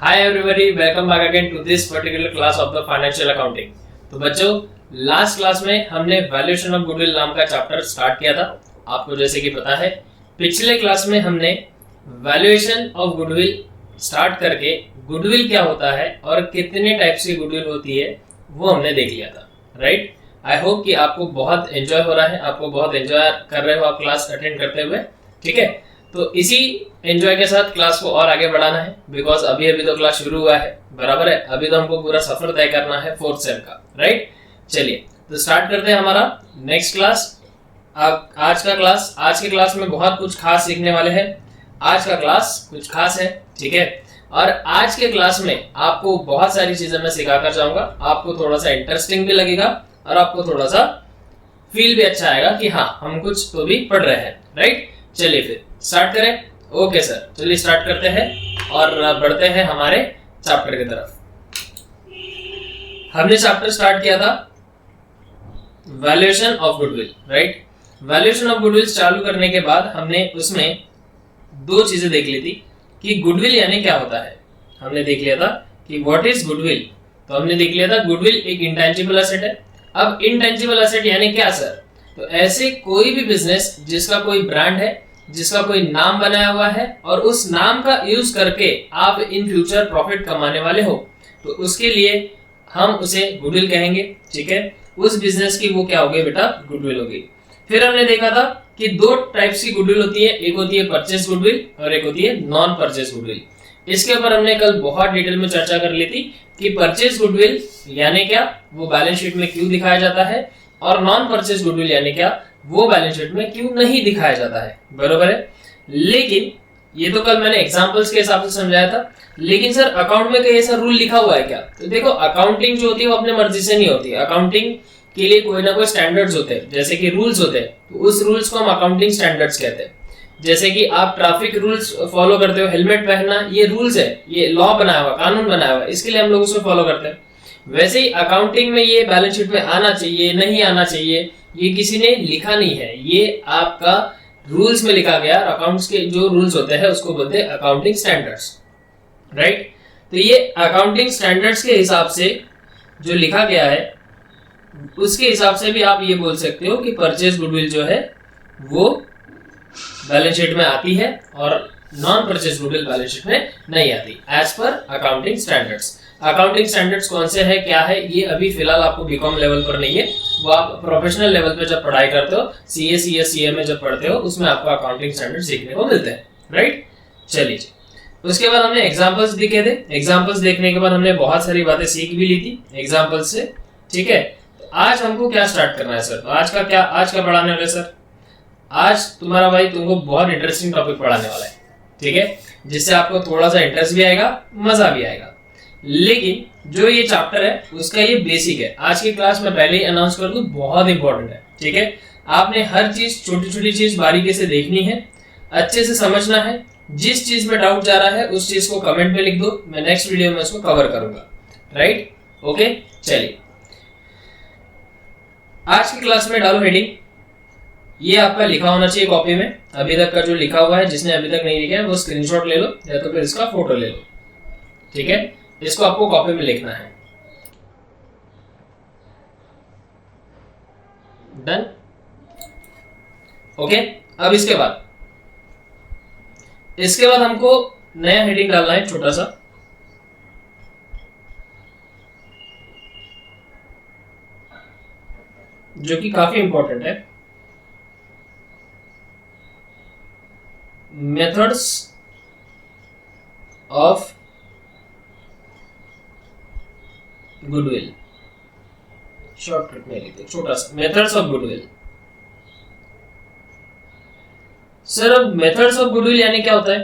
Hi everybody, welcome back again to this particular class of the financial accounting। तो बच्चों, last class में हमने valuation of goodwill नाम का चैप्टर स्टार्ट किया था। आपको जैसे कि पता है, पिछले क्लास में हमने वैल्यूएशन ऑफ गुडविल स्टार्ट करके गुडविल क्या होता है और कितने टाइप्स की गुडविल होती है वो हमने देख लिया था, राइट। आई होप कि आपको बहुत एंजॉय हो रहा है, आपको बहुत एंजॉय कर रहे हो आप क्लास अटेंड करते हुए, ठीक है। तो इसी एंजॉय के साथ क्लास को और आगे बढ़ाना है, बिकॉज अभी तो क्लास शुरू हुआ है, बराबर है। अभी तो हमको पूरा सफर तय करना है फोर्थ सेम का, राइट। चलिए तो स्टार्ट करते हैं हमारा नेक्स्ट क्लास। आज के क्लास में बहुत कुछ खास सीखने वाले हैं। आज का क्लास कुछ खास है, ठीक है। और आज के क्लास में आपको बहुत सारी चीजें मैं सिखाकर जाऊंगा। आपको थोड़ा सा इंटरेस्टिंग भी लगेगा और आपको थोड़ा सा फील भी अच्छा आएगा कि हाँ, हम कुछ तो भी पढ़ रहे हैं, राइट। चलिए फिर स्टार्ट करें। ओके सर, चलिए स्टार्ट करते हैं और बढ़ते हैं हमारे चैप्टर की तरफ। हमने चैप्टर स्टार्ट किया था valuation of goodwill, right. Valuation of goodwill चालू करने के बाद हमने उसमें दो चीजें देख ली थी कि गुडविल यानी क्या होता है। हमने देख लिया था कि व्हाट इज गुडविल। तो हमने देख लिया था गुडविल एक इंटेंजिबल एसेट है। अब इंटेंजिबल एसेट यानी क्या सर? तो ऐसे कोई भी बिजनेस जिसका कोई ब्रांड है, जिसका कोई नाम बनाया हुआ है और उस नाम का यूज करके आप इन फ्यूचर प्रॉफिट कमाने वाले हो, तो उसके लिए हम उसे गुडविल कहेंगे, ठीक है। उस बिजनेस की वो क्या होगी बेटा? गुडविल होगी। फिर हमने देखा था कि दो टाइप्स की गुडविल होती है, एक होती है परचेस गुडविल और एक होती है नॉन परचेस गुडविल। इसके ऊपर हमने कल बहुत डिटेल में चर्चा कर ली थी कि परचेस गुडविल यानी क्या, वो बैलेंस शीट में क्यों दिखाया जाता है, और नॉन परचेस गुडविल यानी क्या, वो बैलेंस शीट में क्यों नहीं दिखाया जाता है, बरोबर है। लेकिन ये तो कल मैंने एग्जांपल्स के हिसाब से समझाया था। लेकिन सर अकाउंट में कोई ऐसा रूल लिखा हुआ है क्या? तो देखो, अकाउंटिंग जो होती है वो अपने मर्जी से नहीं होती। अकाउंटिंग के लिए कोई ना कोई स्टैंडर्ड्स होते हैं, जैसे कि रूल्स होते हैं, तो उस रूल्स को हम अकाउंटिंग स्टैंडर्ड्स कहते हैं। जैसे कि आप ट्रैफिक रूल्स फॉलो करते हो, हेलमेट पहनना, ये रूल्स है, ये लॉ बनाया हुआ, कानून बनाया हुआ, इसके लिए हम लोग उसको फॉलो करते हैं। वैसे ही अकाउंटिंग में ये बैलेंस शीट में आना चाहिए, नहीं आना चाहिए, ये किसी ने लिखा नहीं है, ये आपका रूल्स में लिखा गया। अकाउंट्स के जो रूल्स होते हैं उसको बोलते हैं अकाउंटिंग स्टैंडर्ड्स, राइट। तो ये अकाउंटिंग स्टैंडर्ड्स के हिसाब से जो लिखा गया है, उसके हिसाब से भी आप ये बोल सकते हो कि परचेज गुडविल जो है वो बैलेंस शीट में आती है और non purchase goodwill balance sheet में नहीं आती, as per accounting standards. Accounting standards कौन से है, क्या है, ये अभी फिलहाल आपको बीकॉम लेवल पर नहीं है, वो आप प्रोफेशनल लेवल पे जब पढ़ाई करते हो, सीए, सीएस, सीए में जब पढ़ते हो, उसमें आपको अकाउंटिंग स्टैंडर्ड सीखने को मिलते हैं, राइट। चलिए, उसके बाद हमने एग्जांपल्स देखे थे। एग्जांपल्स देखने के बाद हमने बहुत सारी बातें सीख भी ली थी एग्जांपल्स से, ठीक है। तो आज हमको क्या स्टार्ट करना है सर? तो आज का पढ़ाने वाले सर, आज तुम्हारा भाई तुमको बहुत इंटरेस्टिंग टॉपिक पढ़ाने वाला है, ठीक है, जिससे आपको थोड़ा सा इंटरेस्ट भी आएगा, मजा भी आएगा। लेकिन जो ये चैप्टर है उसका ये बेसिक है। आज की क्लास में पहले ही अनाउंस कर दूं, बहुत इंपॉर्टेंट है, ठीक है। आपने हर चीज, छोटी छोटी चीज बारीकी से देखनी है, अच्छे से समझना है। जिस चीज में डाउट जा रहा है उस चीज को कमेंट में लिख दो, मैं नेक्स्ट वीडियो में उसको कवर करूंगा, राइट। ओके, चलिए आज की क्लास में डालो हेडिंग। ये आपका लिखा होना चाहिए कॉपी में, अभी तक का जो लिखा हुआ है। जिसने अभी तक नहीं लिखा है वो स्क्रीनशॉट ले लो या तो फिर इसका फोटो ले लो, ठीक है। इसको आपको कॉपी में लिखना है। Done, okay. अब इसके बाद हमको नया हेडिंग डालना है, छोटा सा, जो कि काफी इंपॉर्टेंट है। मेथड्स ऑफ गुडविल, शॉर्टकट में लिखते, छोटा सा, मेथड्स ऑफ गुडविल। सर अब मेथड्स ऑफ गुडविल यानी क्या होता है?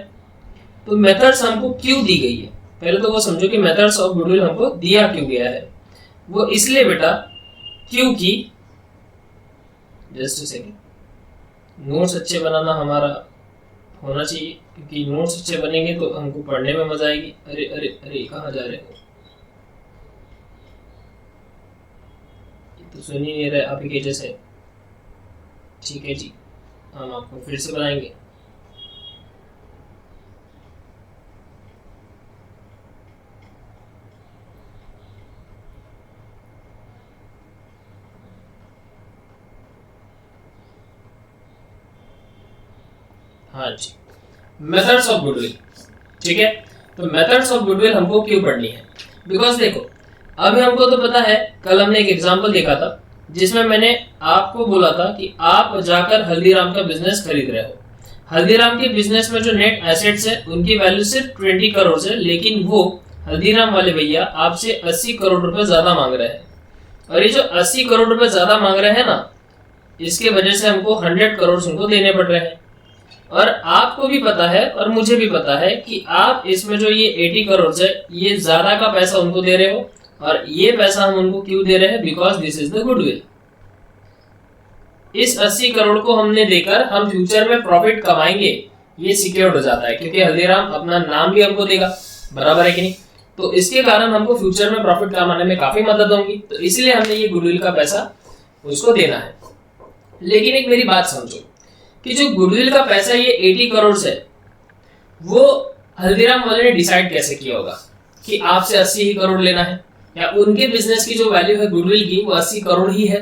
तो मेथड्स हमको क्यों दी गई है, पहले तो वो समझो कि मेथड्स ऑफ गुडविल हमको दिया क्यों गया है। वो इसलिए बेटा क्योंकि, जस्ट सेकंड, नोट्स अच्छे बनाना हमारा होना चाहिए, क्योंकि नोट्स अच्छे बनेंगे तो हमको पढ़ने में मजा आएगी। अरे अरे अरे, कहाँ जा रहे हो? तो सुन ही नहीं रहे आप ही के जैसे, ठीक है जी, हम आपको फिर से बनाएंगे। हाँ जी, मेथड्स ऑफ गुडविल। ठीक है, तो मेथड्स ऑफ गुडविल हमको क्यों पढ़नी है? बिकॉज देखो, अभी हमको तो पता है, कल हमने एक एग्जांपल देखा था जिसमें मैंने आपको बोला था कि आप जाकर हल्दीराम का बिजनेस खरीद रहे हो। हल्दीराम के बिजनेस में जो नेट एसेट्स है उनकी वैल्यू सिर्फ 20 करोड़ है, लेकिन वो हल्दीराम वाले भैया आपसे 80 करोड़ रुपए ज्यादा मांग रहे हैं। और ये जो 80 करोड़ रुपए ज्यादा मांग रहे हैं ना, इसके वजह से हमको 100 करोड़ उनको देने पड़ रहे हैं। और आपको भी पता है और मुझे भी पता है कि आप इसमें जो ये 80 करोड़ है, ये ज्यादा का पैसा उनको दे रहे हो। और ये पैसा हम उनको क्यों दे रहे हैं? Because this is the goodwill. इस 80 करोड़ को हमने देकर हम फ्यूचर में प्रॉफिट कमाएंगे, ये सिक्योर्ड हो जाता है, क्योंकि हल्दीराम अपना नाम भी हमको देगा, बराबर है कि नहीं? तो इसके कारण हमको फ्यूचर में प्रॉफिट कमाने में काफी मदद होगी, तो इसलिए हमने ये गुडविल का पैसा उसको देना है। लेकिन एक मेरी बात समझो कि जो गुडविल का पैसा ये 80 करोड़ है, वो हल्दीराम वाले ने डिसाइड कैसे किया होगा कि आपसे 80 ही करोड़ लेना है, या उनके बिजनेस की जो वैल्यू है गुडविल की वो 80 करोड़ ही है?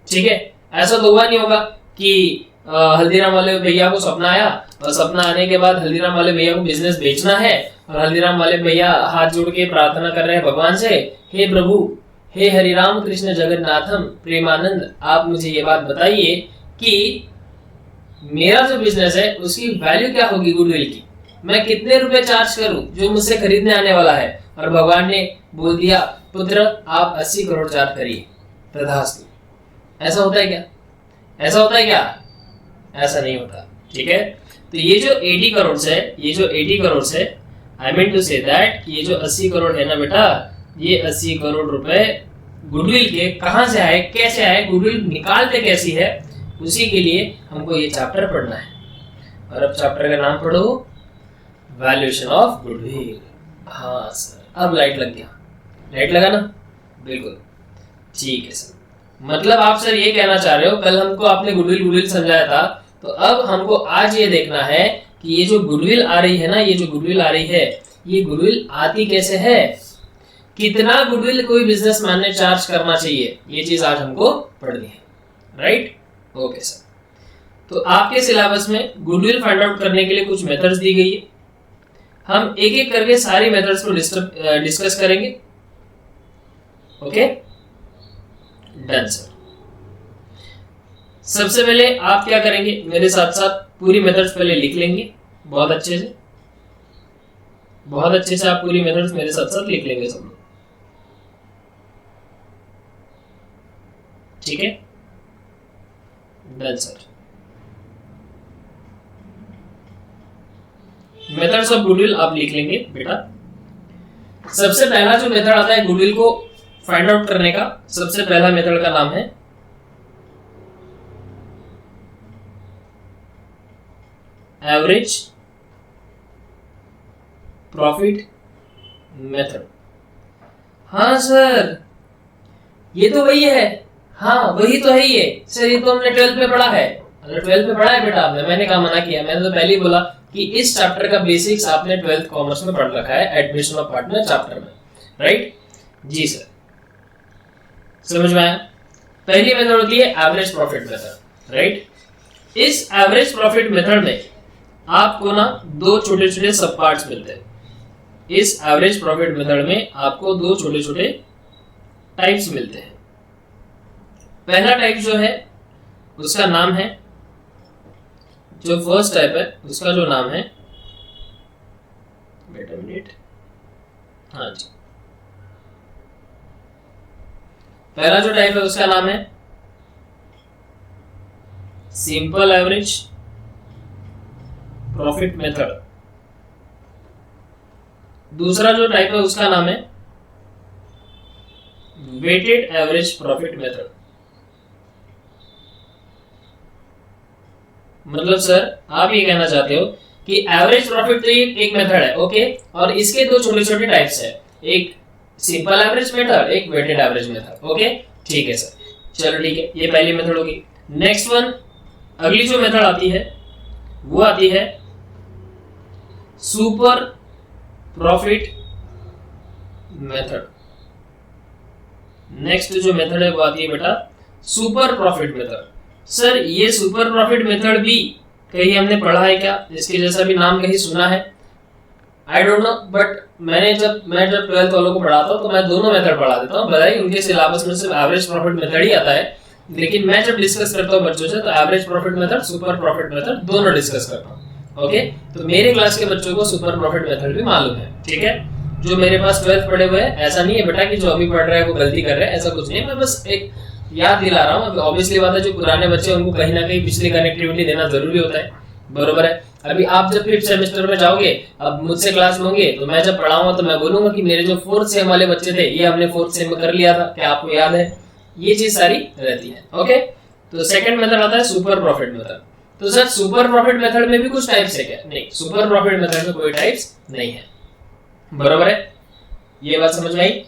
ठीक है, ऐसा तो हुआ नहीं होगा कि हल्दीराम वाले भैया को सपना आया और सपना आने के बाद हल्दीराम वाले भैया को बिजनेस बेचना है और हल्दीराम वाले भैया हाथ जोड़ के प्रार्थना कर रहे हैं भगवान से, हे प्रभु, हे हरिराम कृष्ण जगन्नाथम प्रेमानंद, आप मुझे ये बात बताइए कि मेरा जो बिजनेस है उसकी वैल्यू क्या होगी गुडविल की, मैं कितने रुपए चार्ज करूं जो मुझसे खरीदने आने वाला है? और भगवान ने बोल दिया, पुत्र आप 80 करोड़ चार्ज करिए, तथास्तु। ऐसा होता है क्या? ऐसा होता है क्या? ऐसा नहीं होता। ठीक है, तो ये जो 80 करोड़ है, ये जो 80 करोड़ है, I mean to say that ये जो 80 करोड़ है ना बेटा, ये 80 करोड़ रुपए गुडविल के कहां से आए, कैसे आए, गुडविल निकालते कैसी है, उसी के लिए हमको ये चैप्टर पढ़ना है। और अब चैप्टर का नाम पढ़ो, वैल्यूएशन ऑफ गुडविल। हाँ सर, अब लाइट लग गया, लाइट लगा ना? बिल्कुल ठीक है सर। मतलब आप सर ये कहना चाह रहे हो, कल हमको आपने गुडविल समझाया था, तो अब हमको आज ये देखना है कि ये जो गुडविल आ रही है ना, ये जो गुडविल आ रही है, ये गुडविल आती कैसे है, कितना गुडविल कोई बिजनेसमैन ने चार्ज करना चाहिए, ये चीज आज हमको पढ़नी है। Right, okay sir. तो आपके सिलेबस में गुडविल फाइंड आउट करने के लिए कुछ मेथड्स दी गई है, हम एक एक करके सारी मेथड्स को डिस्कस करेंगे। Okay, done sir. सबसे पहले आप क्या करेंगे, मेरे साथ साथ पूरी मेथड्स पहले लिख लेंगे, बहुत अच्छे से, बहुत अच्छे से आप पूरी मेथड्स मेरे साथ साथ लिख लेंगे सब लोग। ठीक है, done sir. Methods of goodwill आप लिख लेंगे बेटा। सबसे पहला जो मेथड आता है गुडविल को फाइंड आउट करने का, सबसे पहला मेथड का नाम है एवरेज प्रॉफिट मेथड। हाँ सर, ये तो वही है, हाँ वही तो है ये सर, ये तो हमने 12th में पढ़ा है। अगर 12th में पढ़ा है बेटा आपने, मैंने कहा मना किया, मैंने तो पहले ही बोला कि इस चैप्टर का बेसिक्स आपने 12th कॉमर्स में पढ़ रखा है, एडमिशन ऑफ पार्टनर चैप्टर में। राइट जी सर, समझ में आया? पहली मेथड होती है एवरेज प्रॉफिट मेथड। राइट, इस एवरेज प्रॉफिट मेथड में आपको ना दो छोटे छोटे सब पार्ट्स मिलते हैं। इस एवरेज प्रॉफिट मेथड में आपको दो छोटे छोटे टाइप्स मिलते हैं। पहला टाइप जो है उसका नाम है, जो फर्स्ट टाइप है उसका जो नाम है, वेट अ मिनट, हाँ जी, पहला जो टाइप है उसका नाम है सिंपल एवरेज प्रॉफिट मेथड। दूसरा जो टाइप है उसका नाम है वेटेड एवरेज प्रॉफिट मेथड। मतलब सर आप ये कहना चाहते हो कि एवरेज प्रॉफिट तो एक मेथड है, ओके, और इसके दो छोटे छोटे टाइप्स है, एक सिंपल एवरेज मेथड, एक वेटेड एवरेज मेथड। ओके ठीक है सर, चलो ठीक है, ये पहली मेथड होगी। नेक्स्ट वन, अगली जो मेथड आती है वो आती है सुपर प्रॉफिट मेथड। नेक्स्ट जो मेथड है वो आती है बेटा सुपर प्रॉफिट मेथड। सर ये सुपर प्रॉफिट मेथड भी कहीं हमने पढ़ा है क्या, इसके जैसा भी नाम कहीं सुना है? आई डोंट नो, बट मैं जब 12th वालों को पढ़ाता हूँ तो मैं दोनों मेथड पढ़ा देता हूँ। भले ही उनके सिलेबस में सिर्फ एवरेज प्रॉफिट मेथड ही आता है, लेकिन मैं जब डिस्कस करता हूँ बच्चों से तो average profit method, super profit method दोनों डिस्कस करता हूँ। ओके, तो मेरे क्लास के बच्चों को सुपर प्रॉफिट मेथड भी मालूम है, ठीक है। जो मेरे पास 12th पढ़े हुए हैं, ऐसा नहीं है बेटा कि जो अभी पढ़ रहा है वो गलती कर रहा है, ऐसा कुछ नहीं। मैं बस एक याद दिला रहा हूँ। ऑब्वियसली बात है, जो पुराने बच्चे उनको कहीं ना कहीं पिछली कनेक्टिविटी देना जरूरी होता है, बरोबर है। अभी आप जब 5th सेमेस्टर में जाओगे, अब मुझसे क्लास लोगे तो मैं जब पढ़ाऊंगा तो मैं बोलूंगा कि मेरे जो 4th सेम वाले बच्चे थे ये हमने 4th सेम में कर लिया था, क्या आपको याद है? ये चीज सारी रहती है। ओके, तो सेकंड मेथड आता है सुपर प्रॉफिट मेथड। तो सर सुपर प्रॉफिट मेथड में भी कुछ टाइप्स है क्या? नहीं, सुपर प्रॉफिट मेथड में कोई टाइप्स नहीं है, बरोबर है। ये बात समझ में आई?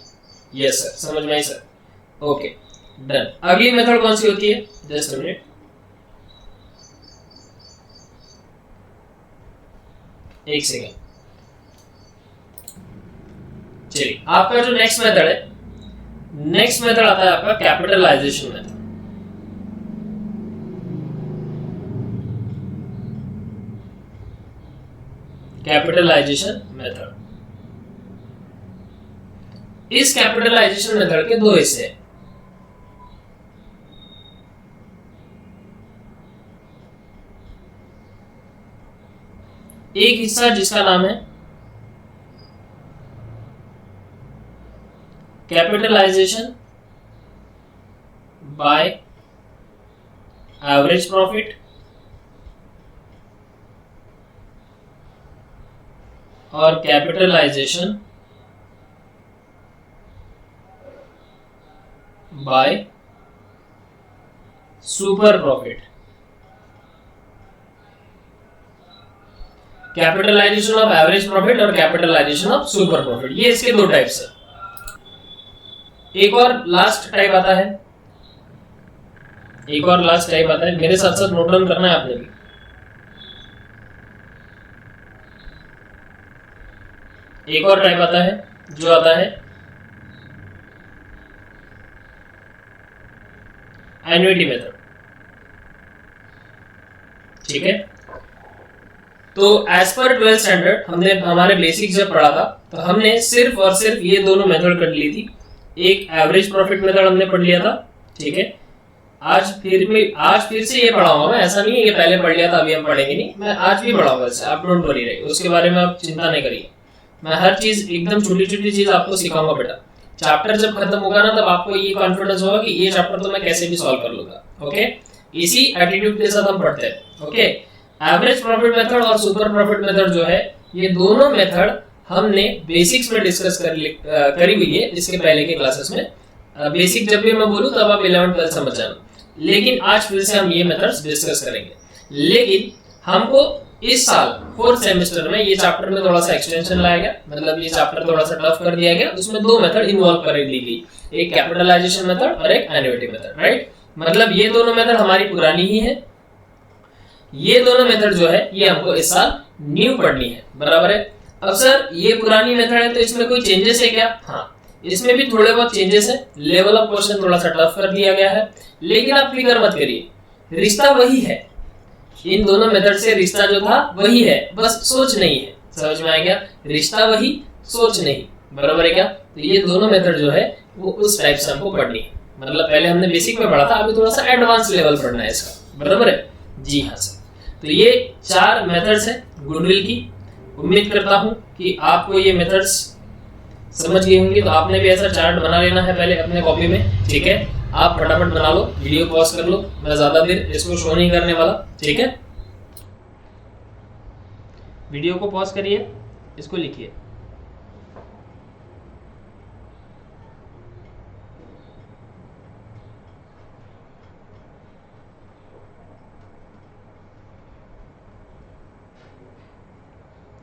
यस सर, समझ में आई सर। Okay done. अगली मेथड कौन सी होती है? जस्ट अ मिनट, एक सेकेंड। चलिए, आपका जो नेक्स्ट मेथड है, नेक्स्ट मेथड आता है आपका कैपिटलाइजेशन मेथड। कैपिटलाइजेशन मेथड, इस कैपिटलाइजेशन मेथड के दो हिस्से हैं। एक हिस्सा जिसका नाम है कैपिटलाइजेशन बाय एवरेज प्रॉफिट, और capitalization by super profit. Capitalization of average profit और कैपिटलाइजेशन ऑफ सुपर प्रॉफिट, ये इसके दो टाइप्स है। एक और लास्ट टाइप आता है, एक और लास्ट टाइप आता है, मेरे साथ साथ नोट डाउन करना है आपने भी। एक और टाइप आता है जो आता है एन्युटी मेथड, ठीक है। तो एज पर 12th स्टैंडर्ड हमने हमारे बेसिक जब पढ़ा था तो हमने सिर्फ और सिर्फ ये दोनों मेथड कर ली थी। एक एवरेज प्रॉफिट मेथड हमने पढ़ लिया था, ठीक है। आज फिर से ये पढ़ाऊंगा मैं, ऐसा नहीं है कि पहले पढ़ लिया था अभी हम पढ़ेंगे नहीं, मैं आज भी पढ़ाऊंगा इसे, आप डोंट वरी रहिए, उसके बारे में आप चिंता नहीं करिए। मैं हर चीज एकदम छोटी छोटी चीज आपको सिखाऊंगा बेटा। चैप्टर जब खत्म होगा ना तब आपको ये कॉन्फिडेंस होगा कि ये चैप्टर तो मैं कैसे भी सॉल्व कर लूंगा। ओके, इसी एटीट्यूड के साथ हम पढ़ते हैं। ओके, एवरेज प्रॉफिट मेथड और सुपर प्रॉफिट मेथड जो है, ये दोनों मेथड हमने बेसिक्स में डिस्कस करी हुई है इसके पहले के क्लासेस में। बेसिक जब भी मैं बोलूं तब आप 11th 12th समझ जाना, लेकिन आज फिर से हम ये मेथड्स डिस्कस करेंगे। लेकिन हमको इस साल 4th सेमेस्टर में ये चैप्टर में थोड़ा सा एक्सटेंशन लाया गया, मतलब ये चैप्टर थोड़ा सा टफ कर दिया गया। उसमें दो मेथड इन्वॉल्व कर दी गई, एक कैपिटलाइजेशन मेथड और एक एन्युटी मेथड, राइट। मतलब ये दोनों मेथड हमारी पुरानी ही है, ये दोनों मेथड जो है ये हमको इस साल न्यू पढ़नी है, बराबर है। अब सर ये पुरानी मेथड है तो इसमें कोई चेंजेस है क्या? हाँ, इसमें भी थोड़े बहुत चेंजेस है। लेवल ऑफ क्वेश्चन थोड़ा सा टफ कर दिया गया है, लेकिन आप फिक्र मत करिए, रिश्ता वही है। इन दोनों मेथड से रिश्ता जो था वही है, बस सोच नहीं है। समझ में आ गया? रिश्ता वही, सोच नहीं, बराबर है क्या? तो ये दोनों मेथड जो है वो उस टाइप से हमको पढ़नी है। मतलब पहले हमने बेसिक में पढ़ा था, अभी थोड़ा सा एडवांस लेवल पढ़ना है इसका, बराबर है? जी हाँ सर। तो ये 4 मेथड्स है गुडविल की। उम्मीद करता हूं कि आपको ये मेथड्स समझ गई होंगी। तो आपने भी ऐसा चार्ट बना लेना है पहले अपने कॉपी में, ठीक है। आप फटाफट बना लो, वीडियो पॉज कर लो, मैं ज्यादा देर इसको शो नहीं करने वाला, ठीक है। वीडियो को पॉज करिए, इसको लिखिए।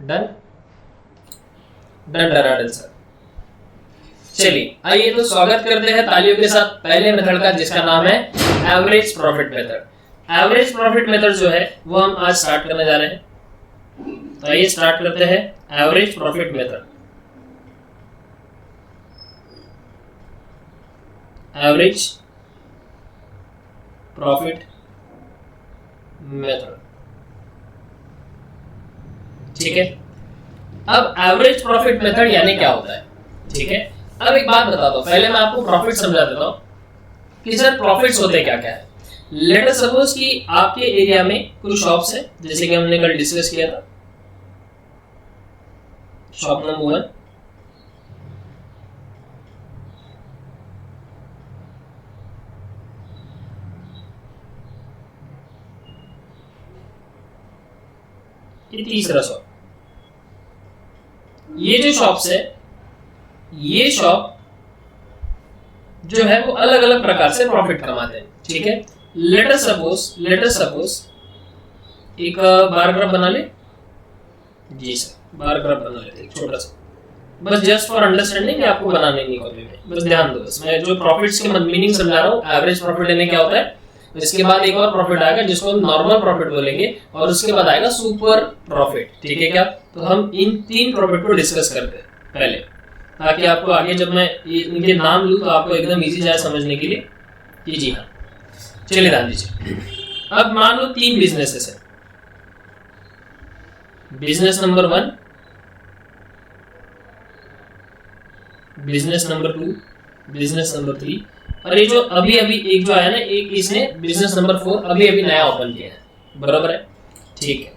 Done done done sir. चलिए आइए तो स्वागत करते हैं तालियों के साथ पहले मेथड का, जिसका नाम है average profit method. Average profit method जो है वो हम आज स्टार्ट करने जा रहे हैं। तो आइए स्टार्ट करते हैं average profit method. Average profit method. ठीक है, अब एवरेज प्रॉफिट मेथड यानी क्या होता है? ठीक है, अब एक बात बताता हूं, पहले मैं आपको प्रॉफिट समझा देता हूं कि सर प्रॉफिट्स होते क्या क्या है। लेट अस सपोज कि आपके एरिया में कुछ शॉप्स है, जैसे कि हमने कल डिस्कस किया था, शॉप नंबर 1, ये तीसरा शॉप। ये जो शॉप्स है, ये शॉप जो है वो अलग अलग प्रकार से प्रॉफिट कमाते हैं। ठीक है, लेट अस सपोज एक बार ग्राफ बना ले। जी सर, बार ग्राफ बना लेते हैं छोटा सा, बस जस्ट फॉर अंडरस्टैंडिंग, आपको बनाने नहीं कॉपी में, बस ध्यान दो। मैं जो प्रॉफिट्स की मीनिंग समझा रहा हूँ, एवरेज प्रॉफिट लेने क्या होता है, इसके बाद एक और प्रॉफिट आएगा जिसको हम नॉर्मल प्रॉफिट बोलेंगे, और उसके बाद आएगा सुपर प्रॉफिट। ठीक है क्या? तो हम इन 3 प्रॉफिट को डिस्कस करते हैं पहले, ताकि आपको आगे जब मैं इनके नाम लूँ तो आपको एकदम इजी जाए समझने के लिए कि जी हाँ। चलिए ध्यान दीजिए, अब मान लो 3 बिजनेसेस है, business number 1, business number 2, business number 3, और ये जो अभी अभी एक जो आया ना, एक इसने बिजनेस नंबर 4 अभी अभी नया ओपन किया है, बराबर है? ठीक है,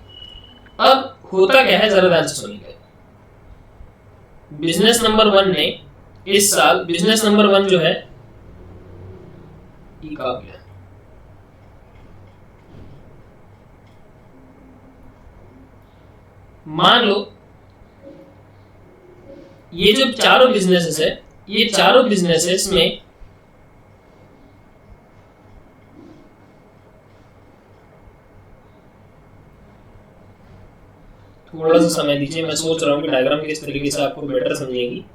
अब होता क्या है जरा ध्यान से सुनिए। बिजनेस नंबर 1 ने इस साल, बिजनेस नंबर 1 जो है गया, मान लो ये जो चारों बिजनेसेस है, ये चारों बिजनेसेस में थोड़ा सा समय दीजिए, मैं सोच रहा हूँ कि डायग्राम किस तरीके से आपको बेटर समझेगी।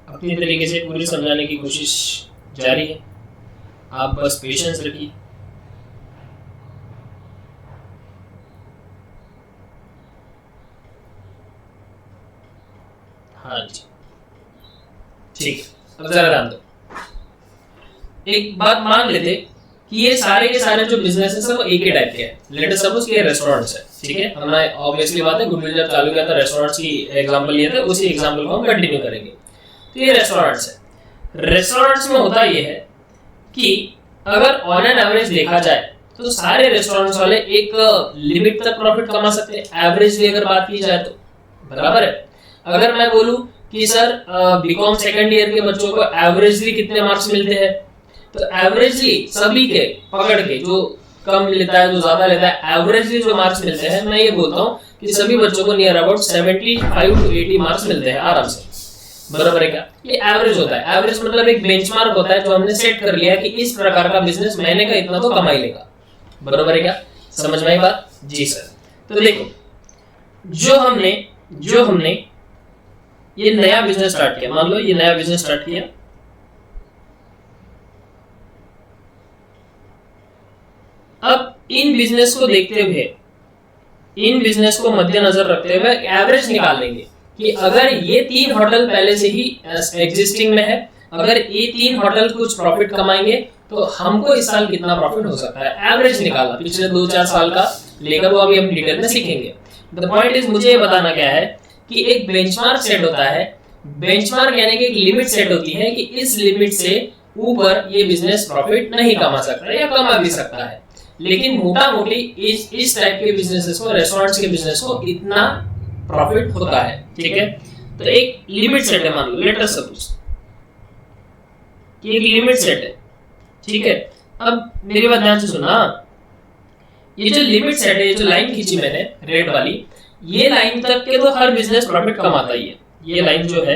अपनी तरीके से पूरी समझाने की कोशिश जारी है, आप बस पेशेंस रखिए। हाँ जी, ठीक है, अब जरा ध्यान दो। एक बात मान लेते कि ये सारे के सारे जो बिजनेसेस है वो एक ही टाइप के हैं। लेट अस सपोज कि ये रेस्टोरेंट्स है। ठीक है, हमने ऑब्वियसली बात है, गुडविल जब चालू किया था रेस्टोरेंट्स की एग्जांपल लिए थे, उसी एग्जांपल को हम कंटिन्यू करेंगे। तो ये रेस्टोरेंट्स है। रेस्टोरेंट्स में होता ये है कि अगर ऑन एन एवरेज देखा जाए तो सारे रेस्टोरेंट्स वाले एक लिमिट तक प्रॉफिट कमा सकते हैं, एवरेजली अगर बात की जाए तो, बराबर है? अगर मैं बोलूं कि सर बीकॉम सेकंड ईयर के बच्चों को एवरेजली कितने मार्क्स मिलते हैं, तो एवरेजली सभी के पकड़ के, जो कम लेता है जो ज्यादा लेता है, एवरेजली जो मार्क्स मिलते हैं, मैं ये बोलता हूँ कि सभी बच्चों को नियर अबाउट 75 to 80 मार्क्स मिलते हैं आराम से, बराबर है क्या? ये एवरेज होता है। एवरेज मतलब एक बेंचमार्क होता है जो हमने सेट कर लिया कि इस प्रकार का बिजनेस महीने का इतना तो कमाई लेगा, बराबर है क्या? समझ में आई बात? जी सर। तो देखो, जो हमने ये नया बिजनेस स्टार्ट किया, मान लो ये नया बिजनेस स्टार्ट किया, अब इन बिजनेस को देखते हुए, इन बिजनेस को मद्देनजर रखते हुए एवरेज निकाल लेंगे कि अगर ये 3 होटल पहले से ही एग्जिस्टिंग में है, अगर ये 3 होटल कुछ प्रॉफिट कमाएंगे तो हमको इस साल कितना प्रॉफिट हो सकता है, एवरेज निकाला पिछले 2-4 साल का लेकर, वो अभी हम डिटेल में सीखेंगे। द पॉइंट इज, मुझे ये बताना क्या है कि एक बेंचमार्क सेट होता है। बेंचमार्क यानी कि एक लिमिट सेट होती है कि इस लिमिट से ऊपर ये बिजनेस प्रॉफिट नहीं कमा सकता या कमा भी सकता है, लेकिन मोटा मोटी इस टाइप के बिजनेसेस को, रेस्टोरेंट्स के बिजनेस को इतना प्रॉफिट होता है। ठीक है, तो एक लिमिट सेट है, मान लो लेट अस सपोज कि एक लिमिट सेट है। ठीक है, अब मेरी बात ध्यान से सुनना, ये जो लिमिट सेट है, ये जो लाइन खींची मैंने रेड वाली, ये लाइन तक के तो हर बिजनेस प्रॉफिट कमाता ही है। ये लाइन जो है,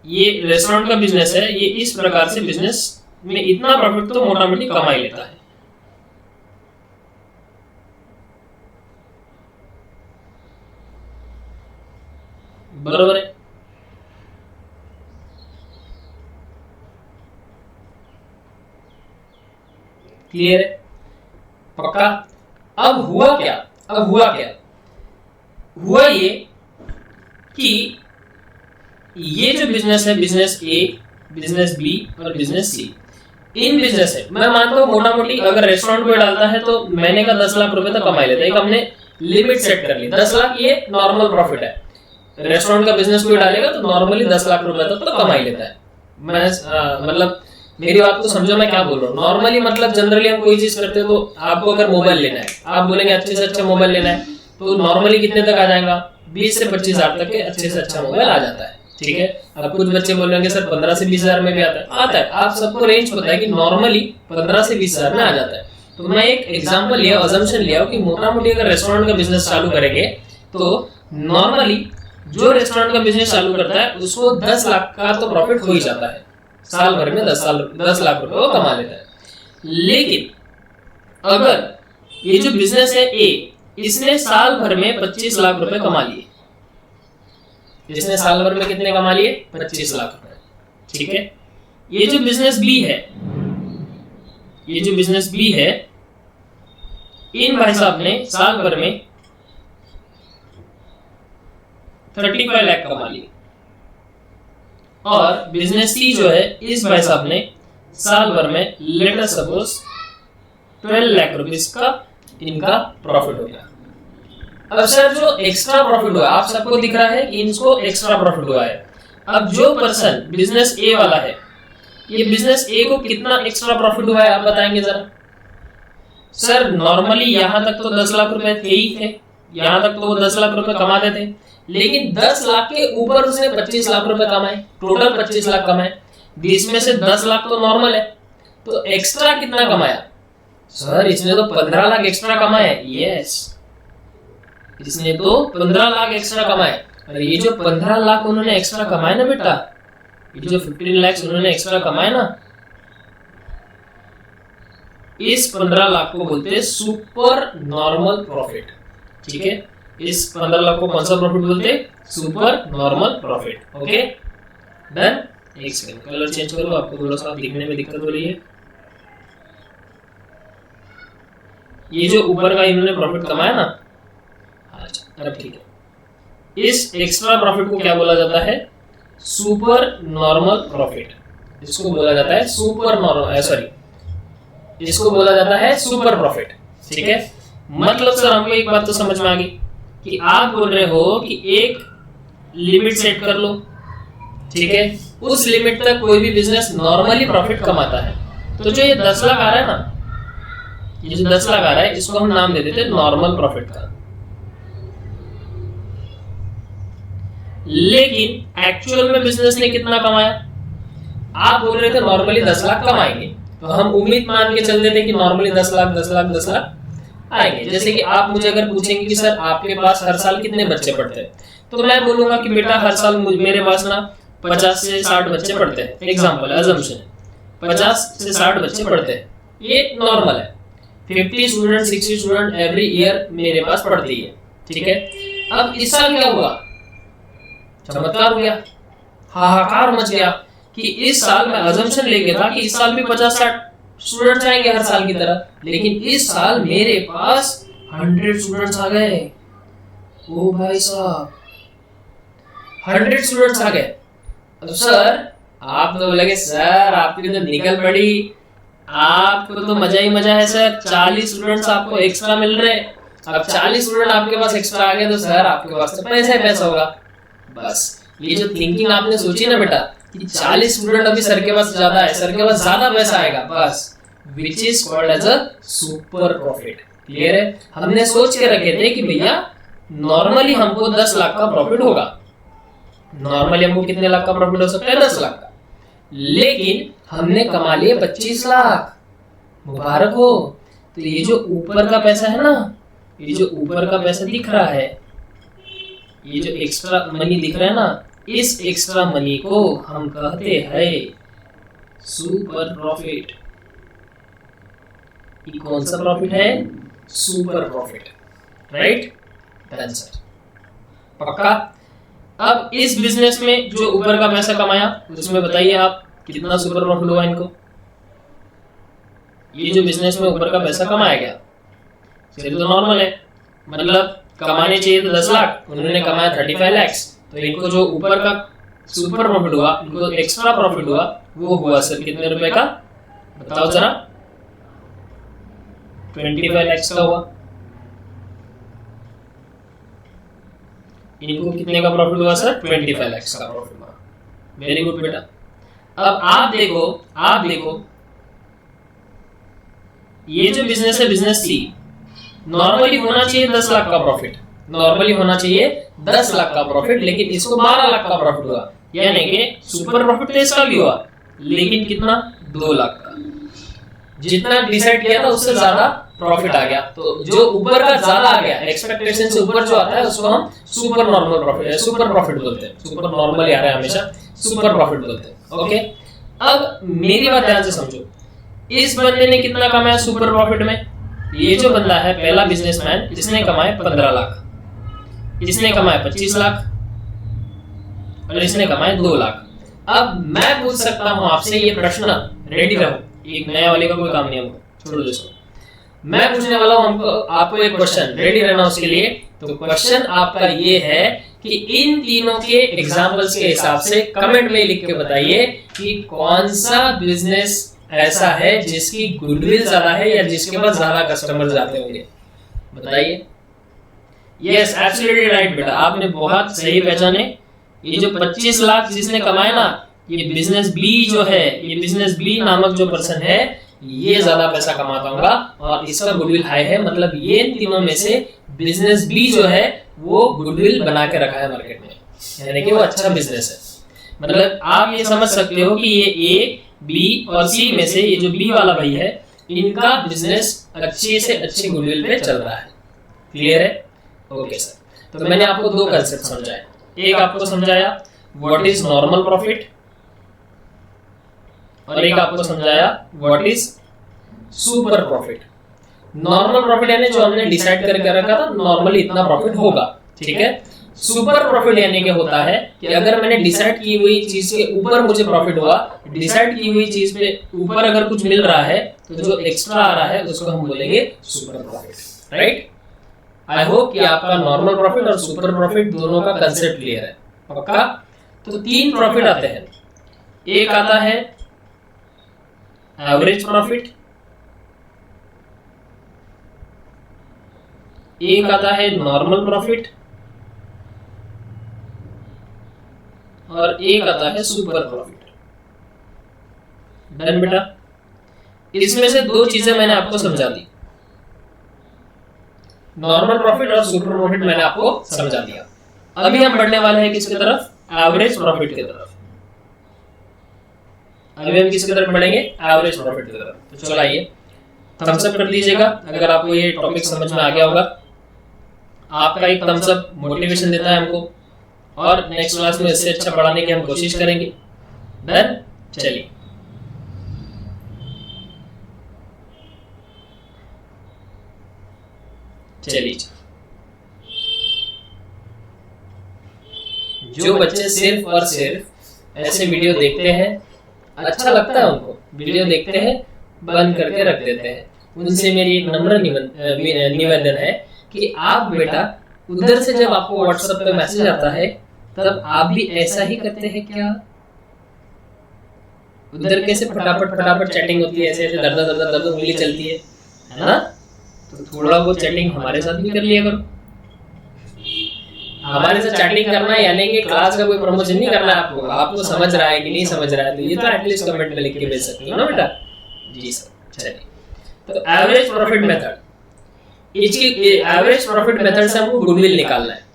ये रेस्टोरेंट का बिजनेस है, ये इस प्रकार से बिजनेस में इतना प्रॉफिट तो मोटा मोटी कमा ही लेता है। बराबर है? क्लियर है? पक्का? अब हुआ क्या? हुआ ये कि ये जो बिजनेस है, बिजनेस ए, बिजनेस बी और बिजनेस सी। इन बिजनेस है, मैं मानता हूँ मोटा मोटी अगर रेस्टोरेंट कोई डालता है तो महीने का 10 लाख रुपए तक कमाई लेता है। एक हमने लिमिट सेट कर ली 10 लाख, ये नॉर्मल प्रॉफिट है। रेस्टोरेंट का बिजनेस कोई डालेगा तो नॉर्मली 10 लाख रुपए तक तो कमाई लेता है। मैं मतलब मेरी बात को समझो मैं क्या बोल रहा हूँ। नॉर्मली मतलब जनरली हम कोई चीज करते हैं तो आपको अगर मोबाइल लेना है, आप बोलेंगे अच्छे से अच्छा मोबाइल लेना है, तो नॉर्मली कितने तक आ जाएगा? 20 से 25 हजार तक के अच्छे से अच्छा मोबाइल आ जाता है। ठीक है, अब कुछ बच्चे बोलेंगे सर 15 से 20 हजार में भी आता है। आप सबको रेंज पता है कि नॉर्मली 15 से 20 हजार में आ जाता है। तो मैं एक एग्जांपल लिया, अजम्पशन लिया कि मोटा मोटी अगर रेस्टोरेंट का बिजनेस चालू करेंगे तो नॉर्मली जो रेस्टोरेंट का बिजनेस चालू करता है उसको 10 लाख का तो प्रॉफिट हो ही जाता है। साल भर में 10 लाख रुपए वो कमा लेता है। लेकिन अगर ये जो बिजनेस है ए, इसने साल भर में 25 लाख रुपए कमा लिए। इसने साल भर में कितने कमा लिए? 25 लाख रुपए। ठीक है, ये जो बिजनेस बी है, ये जो बिजनेस बी है, इन भाई साहब ने साल भर में 35 लाख कमा लिए। और बिजनेस सी जो है, इस भाई साहब ने साल भर में let us suppose 12 lakh rupees का इनका प्रॉफिट हो गया। अब सर जो एक्स्ट्रा प्रॉफिट हुआ, आप सबको दिख रहा है कि इनको एक्स्ट्रा प्रॉफिट हुआ है। अब जो पर्सन बिजनेस ए वाला है, ये बिजनेस ए को कितना एक्स्ट्रा प्रॉफिट हुआ है आप बताएंगे जरा। सर नॉर्मली यहां तक तो 10 लाख रुपए थे ही थे, यहां तक तो वो 10 लाख रुपए कमाते थे, लेकिन 10 लाख के ऊपर उसने 25 लाख रुपए कमाए, टोटल 25 लाख कमाए। इसमें से 10 लाख तो नॉर्मल है, तो एक्स्ट्रा कितना कमाया? सर इसने तो 15 लाख एक्स्ट्रा कमाए। यस, इसने तो 15 लाख एक्स्ट्रा कमाए। और ये जो 15 लाख उन्होंने एक्स्ट्रा कमाए ना बेटा, ये जो 15 लाख उन्होंने एक्स्ट्रा कमाए ना, इस 15 लाख को बोलते हैं सुपर नॉर्मल प्रॉफिट। ठीक है, इस 15 लाख को कौन सा प्रॉफिट बोलते हैं? Super normal profit. Okay done. एक सेकंड कलर चेंज करो, आपको थोड़ा सा दिखने में दिक्कत हो रही है। ये जो ऊपर का इन्होंने प्रॉफिट कमाया ना, अच्छा अब ठीक है। इस एक्स्ट्रा प्रॉफिट को क्या बोला जाता है? Super normal profit. इसको बोला जाता है सुपर नॉर्मल, सॉरी इसको बोला जाता है सुपर प्रॉफिट। ठीक है, मतलब सर हमको एक बात तो समझ में आ गई कि आप बोल रहे हो कि एक लिमिट सेट कर लो। ठीक है, उस लिमिट तक कोई भी बिजनेस नॉर्मली प्रॉफिट कमाता है। तो जो ये 10 लाख आ रहा है ना, ये जो 10 लाख आ रहा है, इसको हम नाम दे देते हैं नॉर्मल प्रॉफिट का। लेकिन एक्चुअल में बिजनेस ने कितना कमाया? आप बोल रहे थे नॉर्मली 10 लाख कमाएंगे, तो हम उम्मीद मान के चलते थे कि नॉर्मली 10 लाख आएंगे। जैसे कि आप मुझे अगर पूछेंगे कि सर आपके पास हर साल कितने बच्चे पढ़ते हैं, तो मैं बोलूंगा कि बेटा हर साल मेरे पास ना 50 से 60 बच्चे पढ़ते हैं। एग्जाम्पल अजम्पशन, 50 से 60 बच्चे पढ़ते हैं, ये नॉर्मल है। 50 स्टूडेंट 60 स्टूडेंट एवरी ईयर मेरे पास पढ़ती है। ठीक है, अब इस साल क्या हुआ? चमत्कार हो गया, हाहाकार मच गया कि इस साल मैं अजम्पशन लेके था कि इस साल भी 50-60 स्टूडेंट्स आएंगे हर साल की तरह, लेकिन इस साल मेरे पास 100 स्टूडेंट्स आ गए। ओ भाई साहब 100 स्टूडेंट्स आ गए। अब सर आप तो बोलेंगे सर आपकी तो निकल पड़ी, आपको तो मजा ही मजा है सर, 40 स्टूडेंट्स आपको एक्स्ट्रा मिल रहे। अब 40 स्टूडेंट आपके पास एक्स्ट्रा आ गए तो सर आपके पास तो पैसा ही पैसा होगा। बस ये जो थिंकिंग आपने सोची ना बेटा कि 40 स्टूडेंट अभी सर के पास ज्यादा है, सर के पास ज्यादा पैसा आएगा, बस which is called as a super profit. Clear है? हमने सोच के रखे थे कि भैया नॉर्मली हमको 10 लाख का प्रॉफिट होगा, नॉर्मली हमको कितने लाख का प्रॉफिट हो सकता है? 10 लाख का, लेकिन हमने कमा लिए 25 लाख। मुबारक हो। तो ये जो ऊपर का पैसा है ना, ये जो ऊपर का पैसा दिख रहा है, ये जो एक्स्ट्रा मनी दिख रहा है ना, इस एक्स्ट्रा मनी को हम कहते हैं सुपर प्रॉफिट। ये कौन सा प्रॉफिट है? Super profit. Right? Done sir, पक्का। अब इस बिजनेस में जो ऊपर का पैसा कमाया उसमें बताइए आप कितना सुपर प्रॉफिट हुआ इनको? ये जो बिजनेस में ऊपर का पैसा कमाया गया, तो नॉर्मल है, मतलब कमाने चाहिए तो 10 लाख, उन्होंने कमाया 35 लाख, तो इनको जो ऊपर का सुपर प्रॉफिट हुआ, इनको एक्स्ट्रा प्रॉफिट हुआ, वो हुआ सर कितने रुपए का बताओ जरा? 25 लाख का हुआ। इनको कितने का प्रॉफिट हुआ सर? 25 लाख का प्रॉफिट हुआ। वेरी गुड बेटा। अब आप देखो ये जो बिजनेस है, बिजनेस सी, नॉर्मली होना चाहिए 10 लाख का प्रॉफिट, नॉर्मली होना चाहिए 10 लाख का प्रॉफिट, लेकिन इसको 12 लाख का प्रॉफिट हुआ, यानी कि सुपर प्रॉफिट तो इसका भी हुआ, लेकिन कितना? 2 लाख का। जितना डिसाइड किया था उससे ज्यादा प्रॉफिट आ गया, तो जो ऊपर का ज्यादा आ गया, एक्सपेक्टेशन से ऊपर जो आता है उसको हम super normal profit, super profit बोलते हैं। सुपर नॉर्मल आ रहा है हमेशा, सुपर प्रॉफिट बोलते हैं। ओके, अब मेरी बात ध्यान से समझो, इस बंदे ने कितना कमाया सुपर प्रॉफिट में? ये जो बंदा है पहला बिजनेसमैन, इसने कमाए 15 लाख, इसने कमाए 25 लाख और इसने कमाए 2 लाख। अब मैं पूछ सकता हूं आपसे ये प्रश्न, रेडी रहो, एक नया वाले का कोई काम नहीं, हमको छोड़ दो इसको। मैं पूछने वाला हूं आपको एक क्वेश्चन, रेडी रहना उसके लिए। तो क्वेश्चन आपका ये है कि इन तीनों के एग्जांपल्स के हिसाब से कमेंट में लिख के बताइए कि कौन सा बिजनेस ऐसा है जिसकी गुडविल ज्यादा है या जिसके पास ज्यादा कस्टमर जाते होंगे, बताइए। यस, एब्सोल्युटली राइट बेटा, आपने बहुत सही पहचाने। ये जो 25 लाख जिसने कमाए ना, ये बिजनेस बी जो है, ये बिजनेस बी नामक जो पर्सन है, ये ज्यादा पैसा कमाता होगा और इसका गुडविल हाई है। मतलब ये तीनों में से बिजनेस बी जो है वो गुडविल बना के रखा है मार्केट में, यानी कि वो अच्छा बिजनेस है। मतलब आप ये समझ सकते हो कि ये ए, बी और सी में से ये जो बी वाला भाई है, इनका बिजनेस अच्छे से अच्छे गुडविल पे चल रहा है। क्लियर है? ओके सर, तो मैंने आपको दो कंसेप्ट समझाए। एक आपको समझाया व्हाट इज नॉर्मल प्रॉफिट और एक आपको समझाया what is super profit. Normal profit यानी जो हमने डिसाइड करके रखा था, नॉर्मली इतना प्रॉफिट होगा, ठीक है। सुपर प्रॉफिट यानी क्या होता है कि अगर मैंने डिसाइड की हुई चीज के ऊपर मुझे प्रॉफिट हुआ, डिसाइड की हुई चीज पे ऊपर अगर कुछ मिल रहा है तो जो एक्स्ट्रा आ रहा है उसको हम बोलेंगे super profit, right. I hope कि आपका नॉर्मल प्रॉफिट और सुपर प्रॉफिट दोनों का कंसेप्ट क्लियर है, पक्का। तो 3 प्रॉफिट आते हैं, एक आता है एवरेज प्रॉफिट, एक आता है नॉर्मल प्रॉफिट और एक आता है सुपर प्रॉफिट। डन बेटा। इसमें से 2 चीजें मैंने आपको समझा दी, नॉर्मल प्रॉफिट और सुपर प्रॉफिट मैंने आपको समझा दिया। अभी हम बढ़ने वाले हैं किसकी तरफ? एवरेज प्रॉफिट की तरफ। अभी हम किसकी तरफ बढ़ेंगे? एवरेज प्रॉफिट की तरफ। तो चलो आइए, थम्स अप कर दीजिएगा अगर आपको ये टॉपिक समझ में आ गया होगा। आपका एक थम्स अप मोटिवेशन देता है हमको, और नेक्स्ट क्लास में इससे अच्छा पढ़ाने की हम कोशिश करेंगे। डन। चलिए, जो बच्चे सिर्फ और सिर्फ ऐसे वीडियो देखते हैं, अच्छा लगता है उनको, वीडियो देखते हैं बंद करके रख देते हैं, उनसे मेरी नम्र निवेदन है कि आप बेटा उधर से जब आपको व्हाट्सएप पे मैसेज आता है तब आप भी ऐसा ही करते हैं क्या? उधर कैसे फटाफट चैटिंग होती है, ऐसे ऐसे दर्द उंगली चलती है ना? तो थोड़ा बहुत चैटिंग हमारे साथ भी कर लिया करो। हमारे साथ चैटिंग करना है यानी कि क्लास का कोई प्रमोशन नहीं करना है आपको। आपको समझ रहा है कि नहीं समझ रहा है तो ये तो एटलीस्ट कमेंट में लिख के भेज सकते हो ना बेटा। जी सर। चलिए, तो एवरेज प्रॉफिट मेथड, इसकी एवरेज प्रॉफिट मेथड से हमको गुडविल निकालना है।